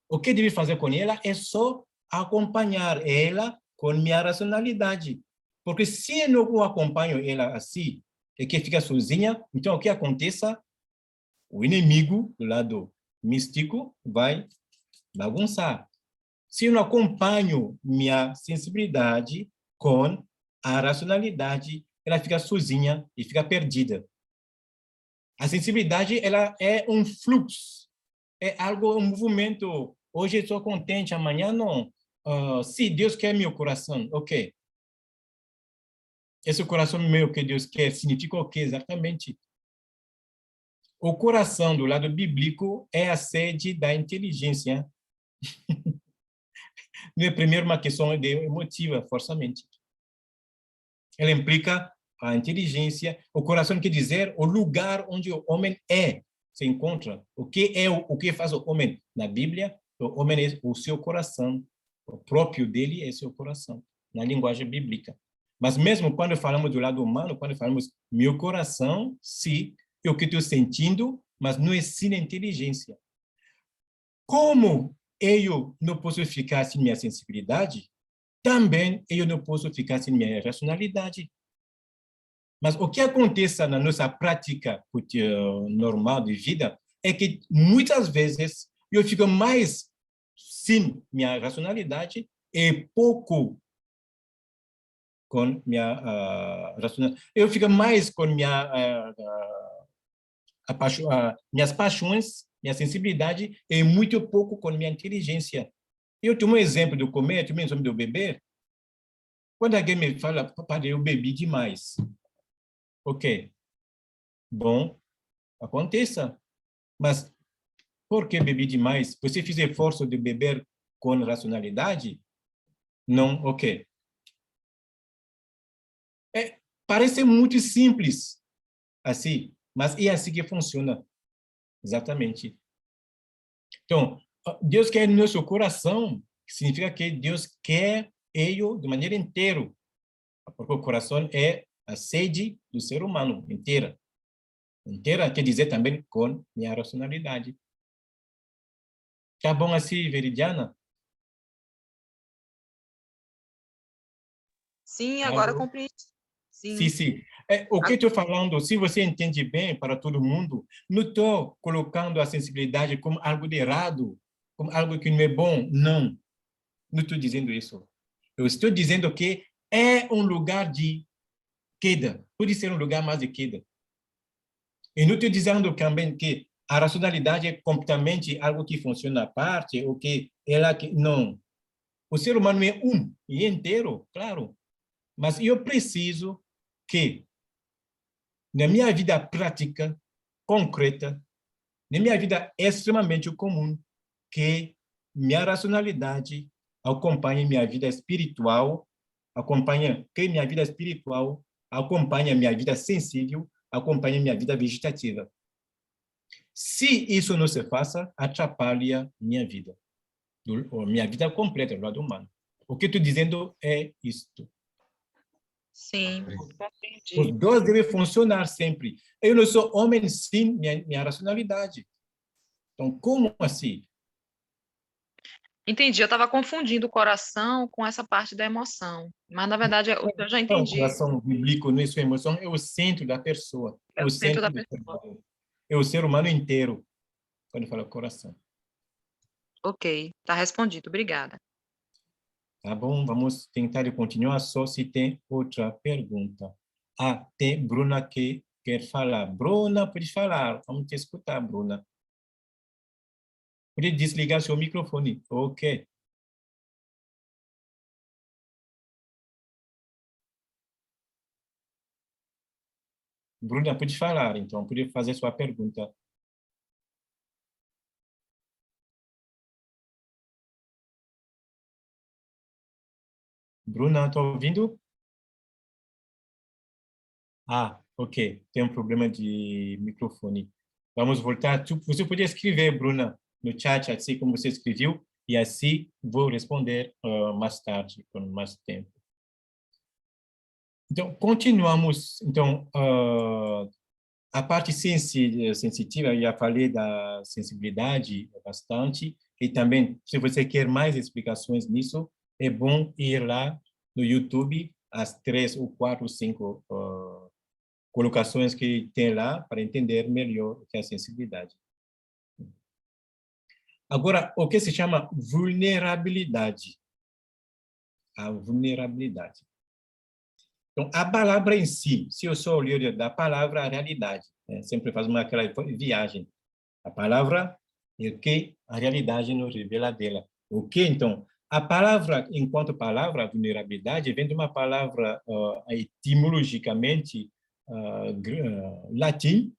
O que devo fazer com ela é só acompanhar ela com minha racionalidade. Porque se eu não acompanho ela assim, e que fica sozinha, então o que aconteça? O inimigo, do lado místico, vai bagunçar. Se eu não acompanho minha sensibilidade com a racionalidade, ela fica sozinha e fica perdida. A sensibilidade, ela é um fluxo, é algo, um movimento. Hoje eu estou contente, amanhã não. Se Deus quer meu coração, ok. Esse coração meu que Deus quer significa o que exatamente? O coração, do lado bíblico, é a sede da inteligência. Não é primeiro uma questão de emotiva, forçamente. Ela implica a inteligência. O coração quer dizer o lugar onde o homem se encontra. O que faz o homem? Na Bíblia, o homem é o seu coração. O próprio dele é seu coração, na linguagem bíblica. Mas mesmo quando falamos do lado humano, quando falamos meu coração, sim, é o que estou sentindo, mas não é sim a inteligência. Como eu não posso ficar sem minha sensibilidade, também eu não posso ficar sem minha racionalidade. Mas o que acontece na nossa prática normal de vida é que muitas vezes eu fico mais sem minha racionalidade e pouco com minha racionalidade. Eu fico mais com minhas paixões, minha sensibilidade e muito pouco com minha inteligência. Eu tomo um exemplo do comer, eu tomo um exemplo do beber. Quando alguém me fala, papai, eu bebi demais. Ok, bom, aconteça. Mas por que bebi demais? Você fez esforço de beber com racionalidade? Não, ok. Parece muito simples assim, mas é assim que funciona. Exatamente. Então, Deus quer no nosso coração, significa que Deus quer ele de maneira inteira, porque o coração é a sede do ser humano inteira. Inteira quer dizer também com minha racionalidade. Tá bom assim, Veridiana? Sim, agora eu compreendi. Sim, Sim. sim. O que eu estou falando, se você entende bem para todo mundo, não estou colocando a sensibilidade como algo de errado, como algo que não é bom. Não, não estou dizendo isso. Eu estou dizendo que é um lugar de queda, pode ser um lugar mais de queda. E não estou dizendo também que a racionalidade é completamente algo que funciona à parte, ou que ela que não. O ser humano é um e inteiro, claro. Mas eu preciso que na minha vida prática, concreta, na minha vida extremamente comum, que minha racionalidade acompanhe minha vida espiritual, que minha vida espiritual acompanhe minha vida sensível, acompanhe minha vida vegetativa. Se isso não se faça, atrapalha minha vida completa do lado humano. O que estou dizendo é isto. Sim, Os entendi. dois devem funcionar sempre. Eu não sou homem sem minha racionalidade. Então, como assim? Entendi, eu estava confundindo o coração com essa parte da emoção. Mas, na verdade, eu já Não, o entendi. coração bíblico não é sua emoção, é o centro da pessoa, É é o o centro centro da do ser pessoa. humano. É o ser humano inteiro, quando fala coração. Ok, está respondido. Obrigada. Tá bom? Vamos tentar continuar só se tem outra pergunta. Ah, tem Bruna que quer falar. Bruna, pode falar. Vamos te escutar, Bruna. Pode desligar seu microfone. Ok. Bruna, pode falar, então. Pode fazer sua pergunta. Bruna, está ouvindo? Ah, ok. Tem um problema de microfone. Vamos voltar. Você podia escrever, Bruna, no chat, assim como você escreveu, e assim vou responder mais tarde, com mais tempo. Então, continuamos. Então, a parte sensitiva, eu já falei da sensibilidade bastante, e também, se você quer mais explicações nisso, é bom ir lá no YouTube, as 3 ou 4 ou 5 colocações que tem lá para entender melhor o que é a sensibilidade. Agora, o que se chama vulnerabilidade? A vulnerabilidade. Então, a palavra em si, se eu sou o líder da palavra, a realidade, né? Sempre faz aquela viagem. A palavra é o que a realidade nos revela dela. O que, então? A palavra, enquanto palavra, vulnerabilidade, vem de uma palavra etimologicamente latim,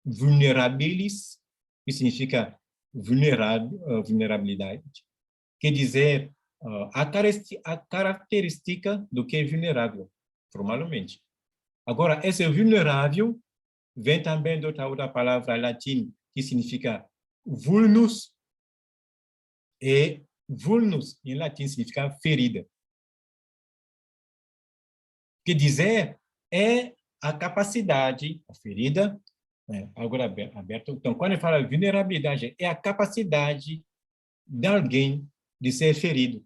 vulnerabilis, que significa vulnerabilidade, quer dizer a característica do que é vulnerável, formalmente. Agora, esse vulnerável vem também de outra palavra latim, que significa vulnus, e vulnus, em latim, significa ferida. Quer dizer, é a capacidade, a ferida, agora aberto. Então, quando eu falo vulnerabilidade, é a capacidade de alguém de ser ferido.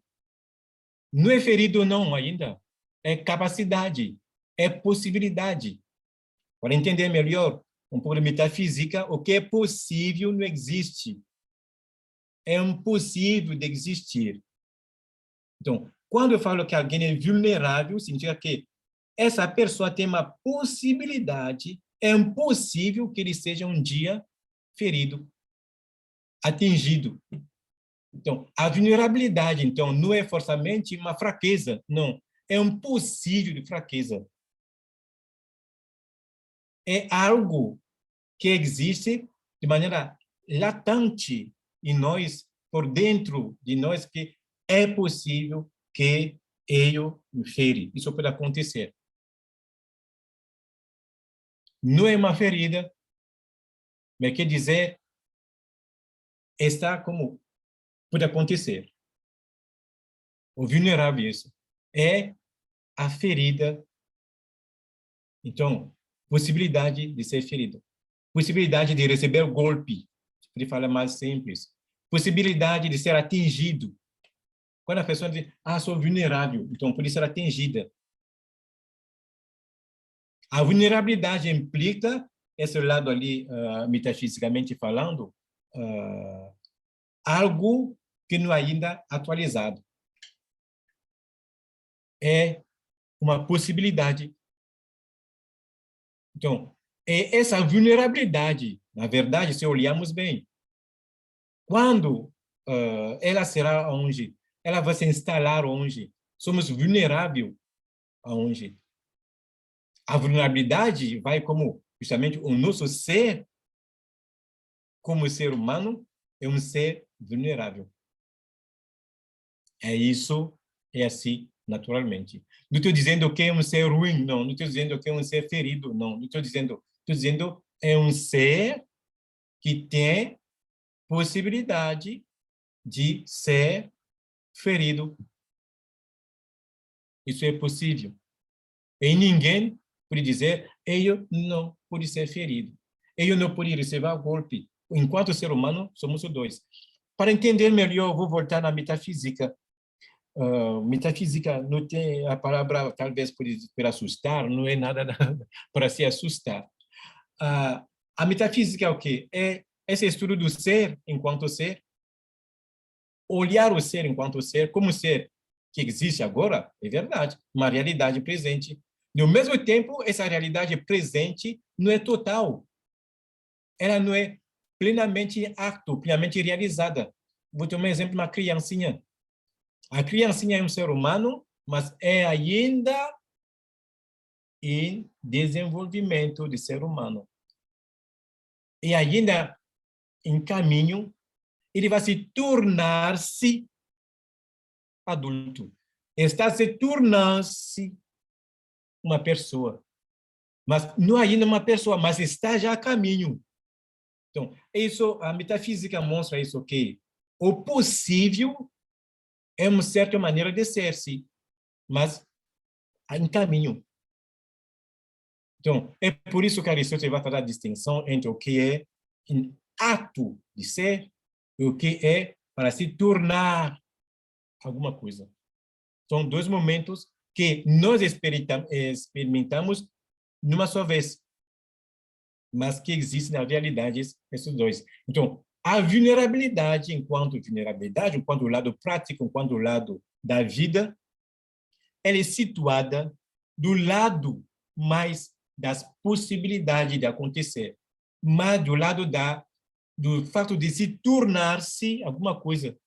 Não é ferido não ainda, é capacidade, é possibilidade. Para entender melhor, um pouco de metafísica, o que é possível não existe. É impossível de existir. Então, quando eu falo que alguém é vulnerável, significa que essa pessoa tem uma possibilidade, é impossível que ele seja um dia ferido, atingido. Então, a vulnerabilidade, então, não é forçamente uma fraqueza, não. É um possível de fraqueza. É algo que existe de maneira latente em nós, por dentro de nós, que é possível que eu me fere. Isso pode acontecer. Não é uma ferida, mas quer dizer, está como pode acontecer. O vulnerável, isso. É a ferida. Então, possibilidade de ser ferido. Possibilidade de receber golpe. Ele fala mais simples. Possibilidade de ser atingido. Quando a pessoa diz, sou vulnerável, então pode ser atingida. A vulnerabilidade implica, esse lado ali, metafisicamente falando, algo que não é ainda atualizado. É uma possibilidade. Então, essa vulnerabilidade, na verdade, se olharmos bem, quando ela será onde? Ela vai se instalar onde? Somos vulneráveis aonde? A vulnerabilidade vai como justamente o nosso ser, como ser humano, é um ser vulnerável. É isso, é assim, naturalmente. Não estou dizendo que é um ser ruim, não. Não estou dizendo que é um ser ferido, não. Não estou dizendo é um ser que tem possibilidade de ser ferido. Isso é possível. E ninguém pode dizer, eu não pude ser ferido. Eu não pude receber golpe. Enquanto ser humano, somos os dois. Para entender melhor, vou voltar na metafísica. Metafísica não tem a palavra, talvez por assustar, não é nada para se assustar. A metafísica é o quê? É esse estudo do ser enquanto ser, olhar o ser enquanto ser, como ser que existe agora, é verdade, uma realidade presente. No mesmo tempo, essa realidade presente não é total. Ela não é plenamente apta, plenamente realizada. Vou ter um exemplo, uma criancinha. A criancinha é um ser humano, mas é ainda em desenvolvimento de ser humano. E ainda em caminho, ele vai se tornar-se adulto. Está se tornando-se uma pessoa. Mas não ainda uma pessoa, mas está já a caminho. Então, isso, a metafísica mostra isso, que o possível é uma certa maneira de ser-se, mas em caminho. Então, é por isso que Aristóteles vai fazer a distinção entre o que é um ato de ser e o que é para se tornar alguma coisa. São dois momentos que nós experimentamos numa só vez, mas que existem na realidade esses dois. Então, a vulnerabilidade, enquanto lado prático, enquanto lado da vida, ela é situada do lado mais das possibilidades de acontecer, mas do lado do fato de se tornar-se alguma coisa.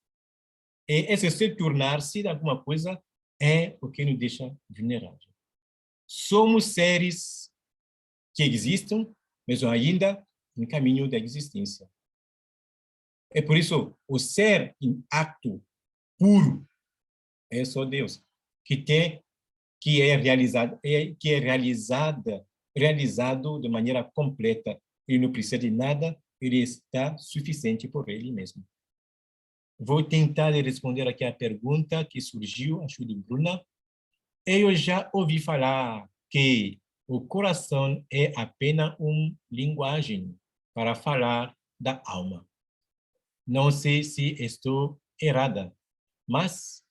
E esse se tornar-se alguma coisa é o que nos deixa vulnerável. Somos seres que existem, mas ainda em caminho da existência. É por isso, o ser em ato puro é só Deus, que é realizado de maneira completa. Ele não precisa de nada, ele está suficiente por ele mesmo. Vou tentar responder aqui a pergunta que surgiu, acho de Bruna. Eu já ouvi falar que o coração é apenas uma linguagem para falar da alma. Não sei se estou errada, mas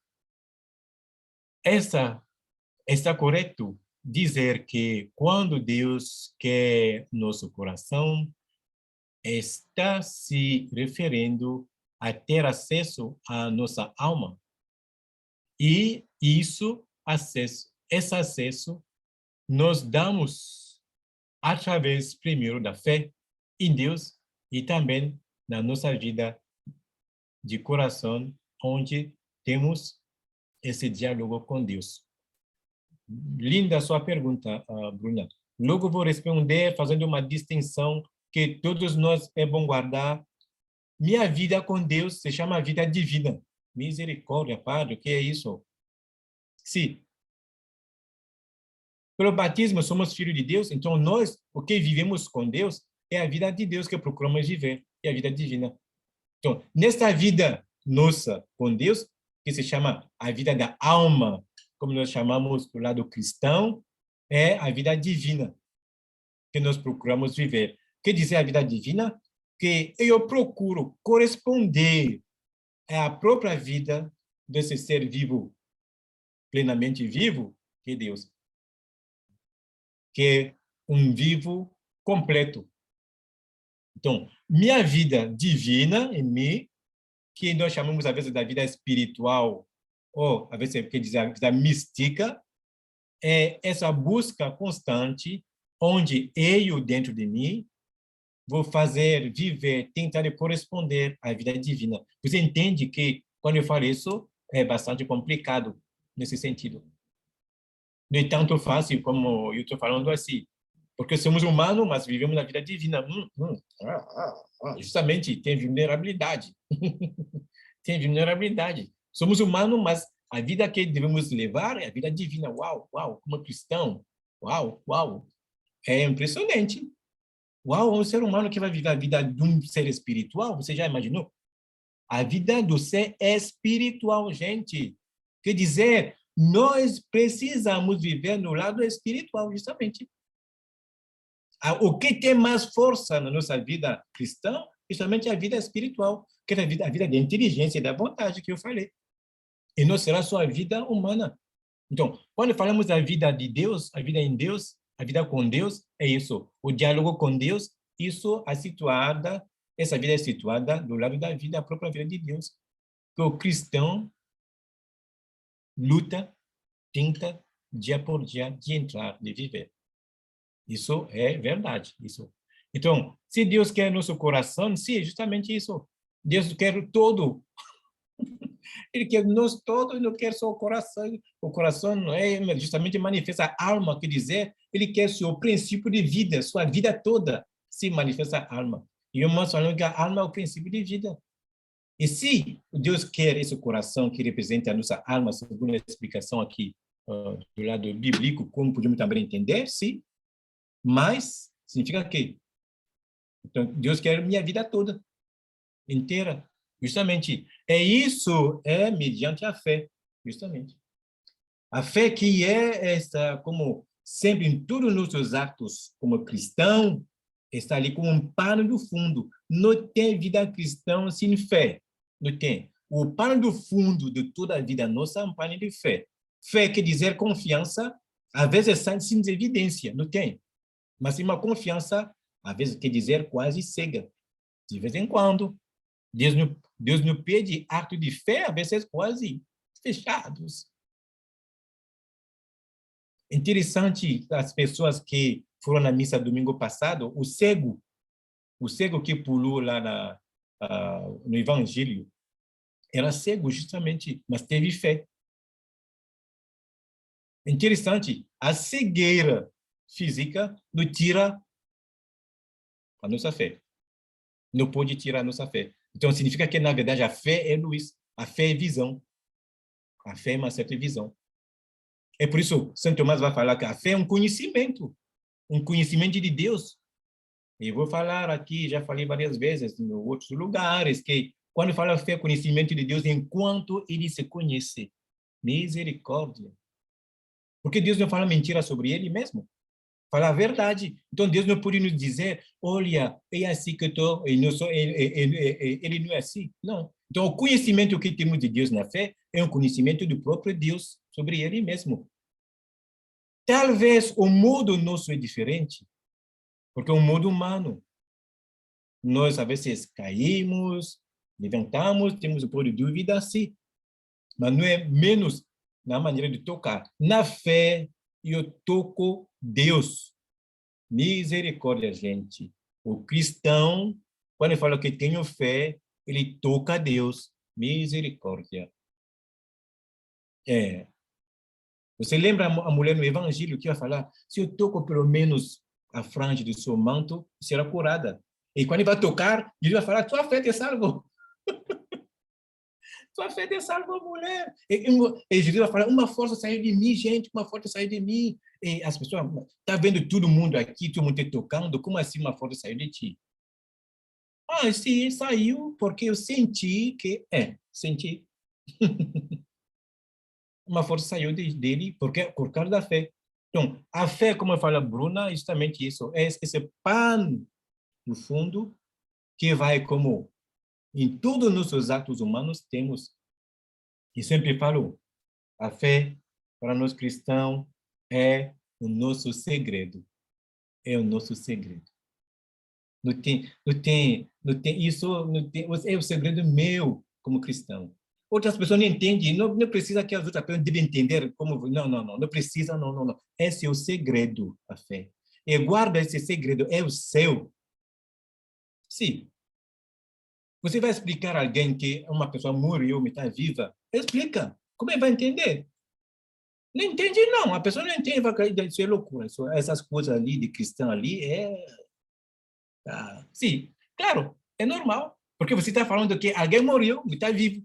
está correto dizer que quando Deus quer nosso coração, está se referindo a ter acesso à nossa alma. E esse acesso nós damos através, primeiro, da fé em Deus e também na nossa vida de coração, onde temos esse diálogo com Deus. Linda a sua pergunta, Bruna. Logo vou responder fazendo uma distinção que todos nós é bom guardar. Minha vida com Deus se chama vida divina. Misericórdia, Padre, o que é isso? Sim. Pelo batismo, somos filhos de Deus, então nós, o que vivemos com Deus, é a vida de Deus que procuramos viver, é a vida divina. Então, nesta vida nossa com Deus, que se chama a vida da alma, como nós chamamos do lado cristão, é a vida divina que nós procuramos viver. Quer dizer a vida divina? Que eu procuro corresponder à própria vida desse ser vivo, plenamente vivo, que é Deus, que é um vivo completo. Então, minha vida divina em mim, que nós chamamos, às vezes, da vida espiritual, ou, às vezes, quer dizer, a vida mística, é essa busca constante, onde eu, dentro de mim, vou fazer, viver, tentar corresponder à vida divina. Você entende que, quando eu falo isso, é bastante complicado nesse sentido. Não é tanto fácil como eu estou falando assim, porque somos humanos, mas vivemos na vida divina. Justamente, tem vulnerabilidade. Tem vulnerabilidade. Somos humanos, mas a vida que devemos levar é a vida divina. Uau, uau, como cristão. Uau, uau. É impressionante. Uau, um ser humano que vai viver a vida de um ser espiritual, você já imaginou? A vida do ser espiritual, gente. Quer dizer, nós precisamos viver no lado espiritual, justamente. O que tem mais força na nossa vida cristã, justamente a vida espiritual, que é a vida da inteligência e da vontade que eu falei. E não será só a vida humana. Então, quando falamos da vida de Deus, a vida em Deus, a vida com Deus, é isso. O diálogo com Deus, essa vida é situada do lado da vida, a própria vida de Deus. Que o cristão luta, tenta, dia por dia, de entrar, de viver. Isso é verdade. Isso. Então, se Deus quer nosso coração, sim, é justamente isso. Deus quer todo. Ele quer nós todos, não quer só o coração. O coração não é justamente manifesta a alma, quer dizer, ele quer seu princípio de vida, sua vida toda se manifesta a alma. E eu mostro falando que a alma é o princípio de vida. E se Deus quer esse coração que representa a nossa alma, segundo a explicação aqui do lado bíblico, como podemos também entender, sim, mas significa que então, Deus quer minha vida toda, inteira. Justamente, isso é mediante a fé, justamente. A fé que é esta, como sempre em todos os nossos atos como cristão, está ali como um pano do fundo. Não tem vida cristã sem fé. Não tem. O pano do fundo de toda a vida nossa é um pano de fé. Fé quer dizer confiança, às vezes sem evidência, não tem. Mas uma confiança, às vezes quer dizer quase cega. De vez em quando, Deus nos pede ato de fé, às vezes quase fechados. Interessante as pessoas que foram na missa domingo passado, o cego que pulou lá no Evangelho, era cego justamente, mas teve fé. Interessante, a cegueira física não tira a nossa fé. Não pode tirar a nossa fé. Então, significa que, na verdade, a fé é luz, a fé é visão. A fé é uma certa visão. É por isso que Santo Tomás vai falar que a fé é um conhecimento de Deus. E vou falar aqui, já falei várias vezes em outros lugares, que quando fala fé é conhecimento de Deus, enquanto ele se conhece. Misericórdia. Porque Deus não fala mentira sobre ele mesmo. Fala a verdade. Então, Deus não pode nos dizer, olha, é assim que eu estou, ele não é assim. Não. Então, o conhecimento que temos de Deus na fé é um conhecimento do próprio Deus sobre ele mesmo. Talvez o modo nosso é diferente, porque é um modo humano. Nós, às vezes, caímos, levantamos, temos um pouco de dúvida, sim. Mas não é menos na maneira de tocar. Na fé, eu toco Deus. Misericórdia, gente. O cristão, quando ele fala que tenho fé, ele toca a Deus. Misericórdia. Você lembra a mulher no Evangelho que ia falar, se eu toco pelo menos a franja do seu manto, será curada. E quando ele vai tocar, ele vai falar, tua fé te salvou. Tua fé te salvou, mulher. E Jesus vai falar, uma força saiu de mim, gente, uma força saiu de mim. E as pessoas, tá vendo todo mundo aqui, todo mundo te tocando, como assim uma força saiu de ti? Ah, sim, saiu porque eu senti que... senti. Uma força saiu dele por causa da fé. Então, a fé, como fala a Bruna, é justamente isso. É esse pano, no fundo, que vai como em todos os nossos atos humanos temos, e sempre falo, a fé, para nós cristãos, é o nosso segredo. É o nosso segredo. Isso não tem, é o segredo meu como cristão. Outras pessoas não entendem, não precisa que as outras pessoas devem entender como, não precisa, não. Esse é o segredo, a fé. E guarda esse segredo, é o seu. Sim. Você vai explicar a alguém que uma pessoa morreu, mas está viva? Explica. Como é que vai entender? Não entende, não. A pessoa não entende, vai acreditar, isso é loucura. Essas coisas ali de cristão ali sim, claro, é normal. Porque você está falando que alguém morreu e está vivo.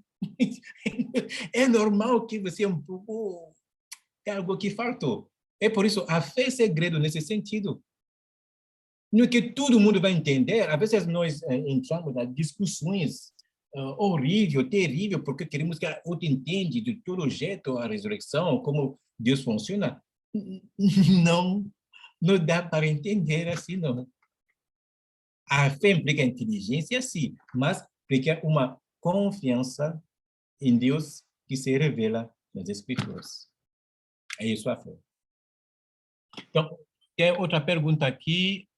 É normal que você é um pouco... É algo que faltou. É por isso, a fé é segredo nesse sentido. Não é que todo mundo vai entender. Às vezes nós entramos nas discussões horrível, terrível, porque queremos que a outro entenda de todo jeito a ressurreição, como Deus funciona. Não, não dá para entender assim, não. A fé implica inteligência, sim, mas implica uma confiança em Deus que se revela nas Escrituras. É isso a fé. Então, tem outra pergunta aqui.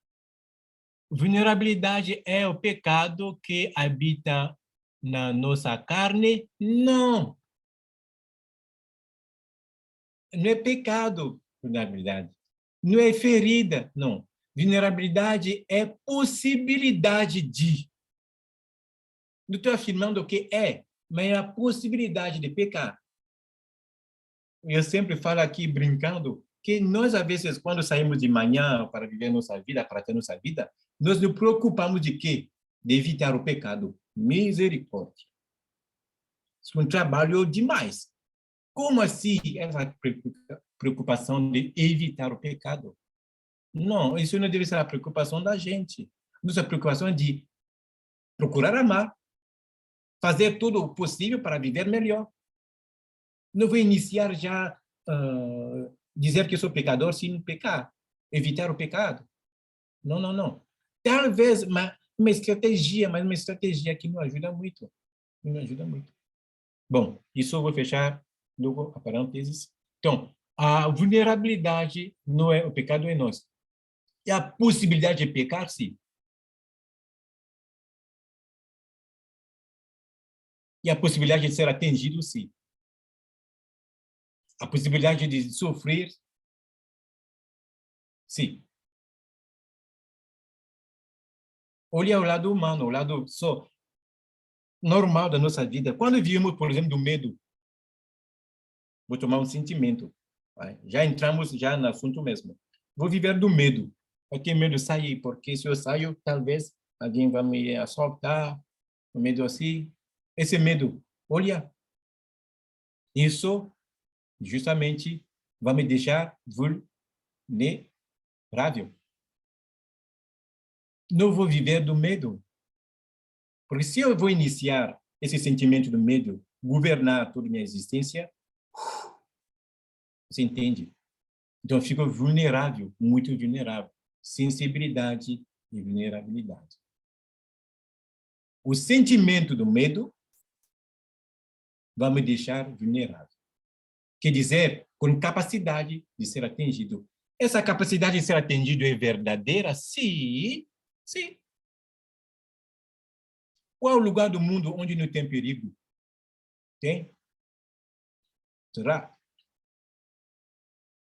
Vulnerabilidade é o pecado que habita na nossa carne? Não. Não é pecado, vulnerabilidade. Não é ferida, não. Vulnerabilidade é possibilidade de. Não estou afirmando que mas é a possibilidade de pecar. Eu sempre falo aqui, brincando, que nós, às vezes, quando saímos de manhã para viver nossa vida, para ter nossa vida, nós nos preocupamos de quê? De evitar o pecado. Misericórdia. Isso é um trabalho demais. Como assim essa preocupação de evitar o pecado? Não, isso não deve ser a preocupação da gente. Nossa preocupação é de procurar amar, fazer tudo o possível para viver melhor. Não vou iniciar já dizer que sou pecador sem pecar, evitar o pecado. Não. Talvez uma estratégia, mas uma estratégia que não ajuda muito. Não ajuda muito. Bom, isso eu vou fechar logo a parênteses. Então, a vulnerabilidade não é o pecado em nós. E a possibilidade de pecar, sim. E a possibilidade de ser atingido, sim. A possibilidade de sofrer, sim. Olha o lado humano, o lado só normal da nossa vida. Quando vivemos, por exemplo, do medo, vou tomar um sentimento. Vai? Já entramos já no assunto mesmo. Vou viver do medo. Aquele medo sair, porque se eu saio, talvez alguém vai me assaltar, um medo assim. Esse medo, olha, isso justamente vai me deixar vulnerável. Não vou viver do medo. Porque se eu vou iniciar esse sentimento do medo, governar toda a minha existência, você entende? Então, eu fico vulnerável, muito vulnerável. Sensibilidade e vulnerabilidade. O sentimento do medo vai me deixar vulnerável. Quer dizer, com capacidade de ser atingido. Essa capacidade de ser atingido é verdadeira? Sim. Sim. Qual é o lugar do mundo onde não tem perigo? Tem? Será?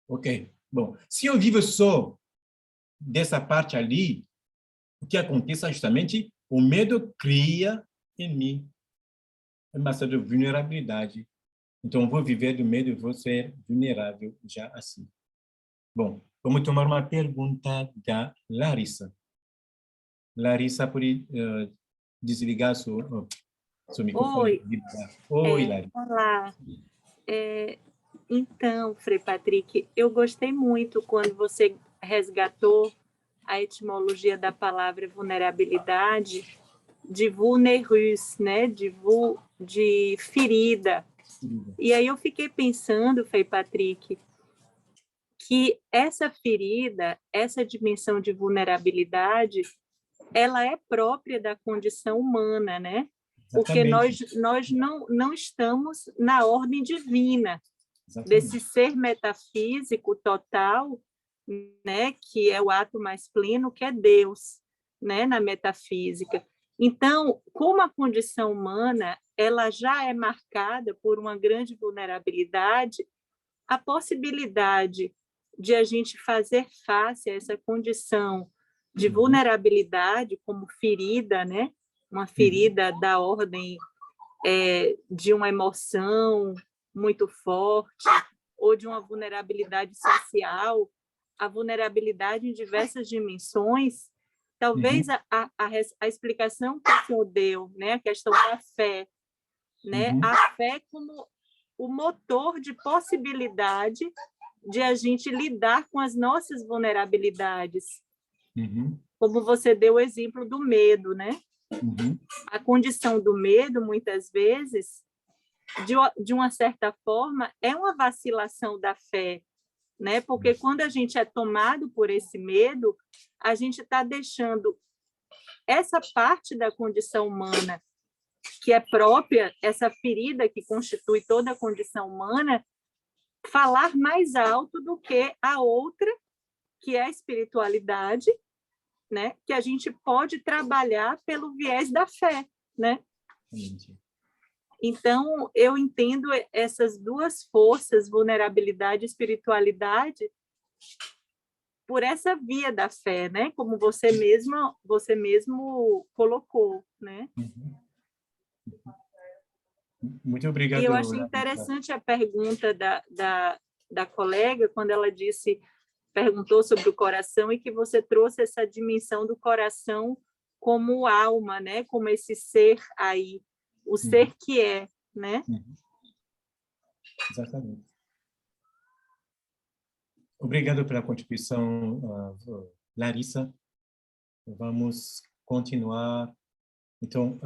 Ok. Bom, se eu vivo só dessa parte ali, o que acontece é justamente o medo cria em mim uma certa vulnerabilidade. Então, vou viver do medo e vou ser vulnerável já assim. Bom, vamos tomar uma pergunta da Larissa. Larissa, pode desligar seu microfone? Oi, Larissa. Olá. Então, Frei Patrick, eu gostei muito quando você resgatou a etimologia da palavra vulnerabilidade de vulnerus, né? De ferida. E aí eu fiquei pensando, Frei Patrick, que essa ferida, essa dimensão de vulnerabilidade, ela é própria da condição humana, né? Porque nós não estamos na ordem divina. Exatamente. Desse ser metafísico total, né, que é o ato mais pleno, que é Deus, né, na metafísica. Então, como a condição humana ela já é marcada por uma grande vulnerabilidade, a possibilidade de a gente fazer face a essa condição de vulnerabilidade como ferida, né, uma ferida da ordem de uma emoção muito forte, ou de uma vulnerabilidade social, a vulnerabilidade em diversas dimensões, talvez a explicação que o senhor deu, né, a questão da fé, né, a fé como o motor de possibilidade de a gente lidar com as nossas vulnerabilidades. Como você deu o exemplo do medo, né? A condição do medo, muitas vezes, de uma certa forma, é uma vacilação da fé, né? Porque quando a gente é tomado por esse medo, a gente está deixando essa parte da condição humana, que é própria, essa ferida que constitui toda a condição humana, falar mais alto do que a outra, que é a espiritualidade, né? Que a gente pode trabalhar pelo viés da fé, né? Então, eu entendo essas duas forças, vulnerabilidade e espiritualidade, por essa via da fé, né? Como você mesmo colocou, né? Muito obrigado. E eu achei interessante a pergunta da colega, quando ela perguntou sobre o coração e que você trouxe essa dimensão do coração como alma, né? Como esse ser aí, o ser que é, né? Exatamente. Obrigado pela contribuição, Larissa. Vamos continuar. Então,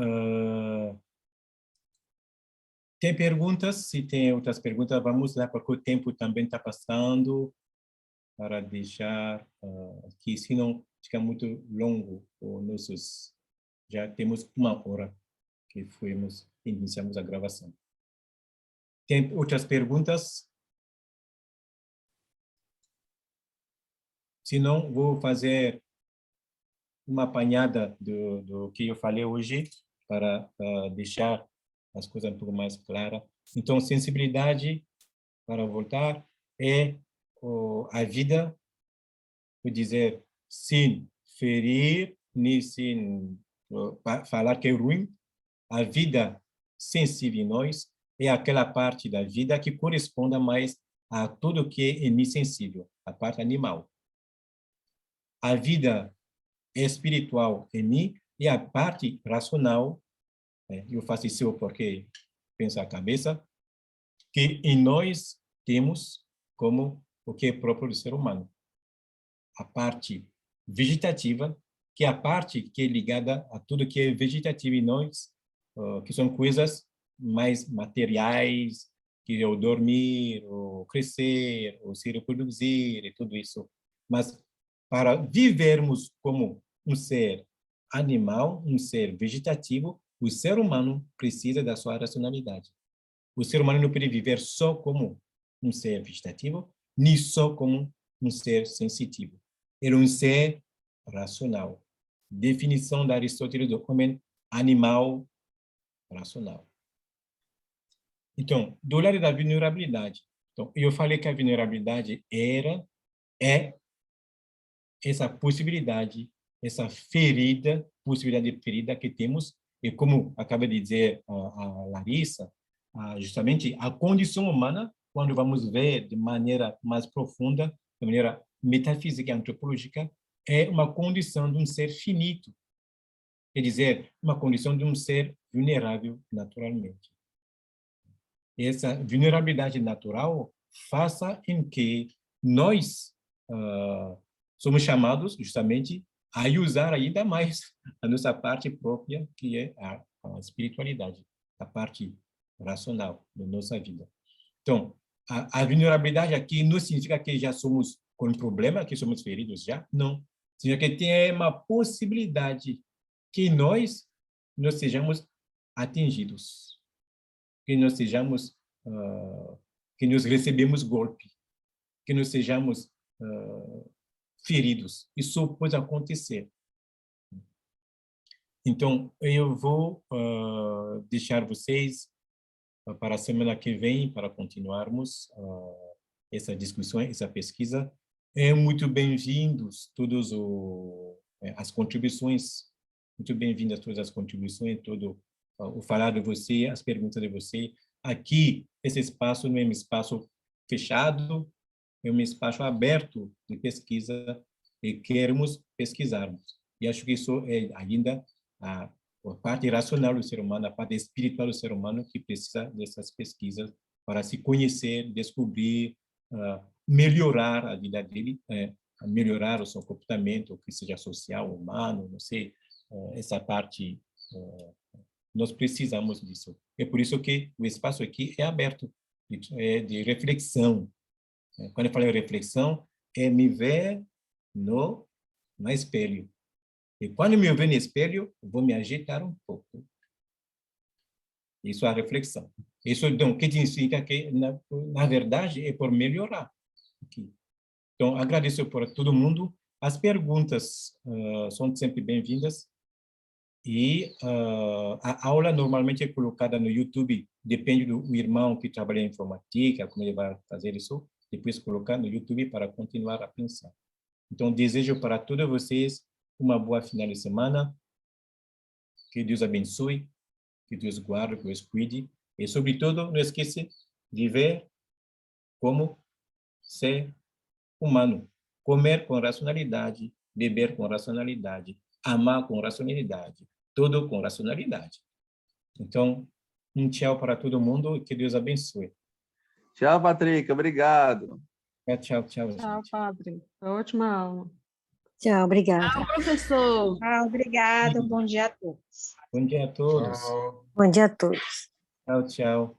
tem perguntas? Se tem outras perguntas, vamos lá, porque o tempo também está passando, para deixar aqui, senão fica muito longo o nossos. Já temos 1 hora que iniciamos a gravação. Tem outras perguntas? Se não, vou fazer uma apanhada do que eu falei hoje para deixar as coisas um pouco mais claras. Então, sensibilidade, para voltar, é a vida, vou dizer, sem ferir, nem sem falar que é ruim. A vida sensível em nós é aquela parte da vida que corresponde mais a tudo que é insensível, a parte animal. A vida espiritual em mim é a parte racional, eu faço isso porque penso a cabeça, que em nós temos como o que é próprio do ser humano. A parte vegetativa, que é a parte que é ligada a tudo que é vegetativo em nós, que são coisas mais materiais, que é o dormir, o crescer, o se reproduzir e tudo isso. Mas para vivermos como um ser animal, um ser vegetativo, o ser humano precisa da sua racionalidade. O ser humano não pode viver só como um ser vegetativo, nem só como um ser sensitivo. É um ser racional. Definição da Aristóteles do homem animal racional. Então, do lado da vulnerabilidade, então, eu falei que a vulnerabilidade é essa possibilidade, essa possibilidade de ferida que temos, e como acaba de dizer a Larissa, justamente a condição humana, quando vamos ver de maneira mais profunda, de maneira metafísica e antropológica, é uma condição de um ser finito, quer dizer, uma condição de um ser vulnerável naturalmente. Essa vulnerabilidade natural faça em que nós somos chamados justamente a usar ainda mais a nossa parte própria, que é a espiritualidade, a parte racional da nossa vida. Então, a vulnerabilidade aqui não significa que já somos com problema, que somos feridos já, não. Significa que tem uma possibilidade que nós sejamos atingidos, que nós sejamos, que nós recebemos golpe, que nós sejamos feridos. Isso pode acontecer. Então, eu vou deixar vocês para a semana que vem, para continuarmos essa discussão, essa pesquisa. Muito bem-vindos todos as contribuições, muito bem-vindas todas as contribuições, todo o falar de você, as perguntas de você. Aqui, esse espaço não é um espaço fechado, é um espaço aberto de pesquisa e queremos pesquisarmos. E acho que isso é ainda a parte racional do ser humano, a parte espiritual do ser humano que precisa dessas pesquisas para se conhecer, descobrir, melhorar a vida dele, melhorar o seu comportamento, que seja social, humano, não sei, essa parte, nós precisamos disso. É por isso que o espaço aqui é aberto, é de reflexão. Quando eu falo em reflexão, é me ver no espelho. E quando eu me ver no espelho, eu vou me agitar um pouco. Isso é a reflexão. Isso, então, que significa que, na verdade, é por melhorar. Aqui. Então, agradeço por todo mundo. As perguntas são sempre bem-vindas. E a aula normalmente é colocada no YouTube, depende do irmão que trabalha em informática, como ele vai fazer isso, depois colocar no YouTube para continuar a pensar. Então, desejo para todos vocês uma boa final de semana, que Deus abençoe, que Deus guarde, que Deus cuide, e, sobretudo, não esqueça de ver como ser humano, comer com racionalidade, beber com racionalidade, amar com racionalidade, tudo com racionalidade. Então, um tchau para todo mundo e que Deus abençoe. Tchau, Patrick. Obrigado. Tchau, tchau. Tchau, padre. Ótima aula. Tchau, obrigada. Tchau, professor. Ah, obrigado. Bom dia a todos. Bom dia a todos. Tchau. Bom dia a todos. Tchau, tchau.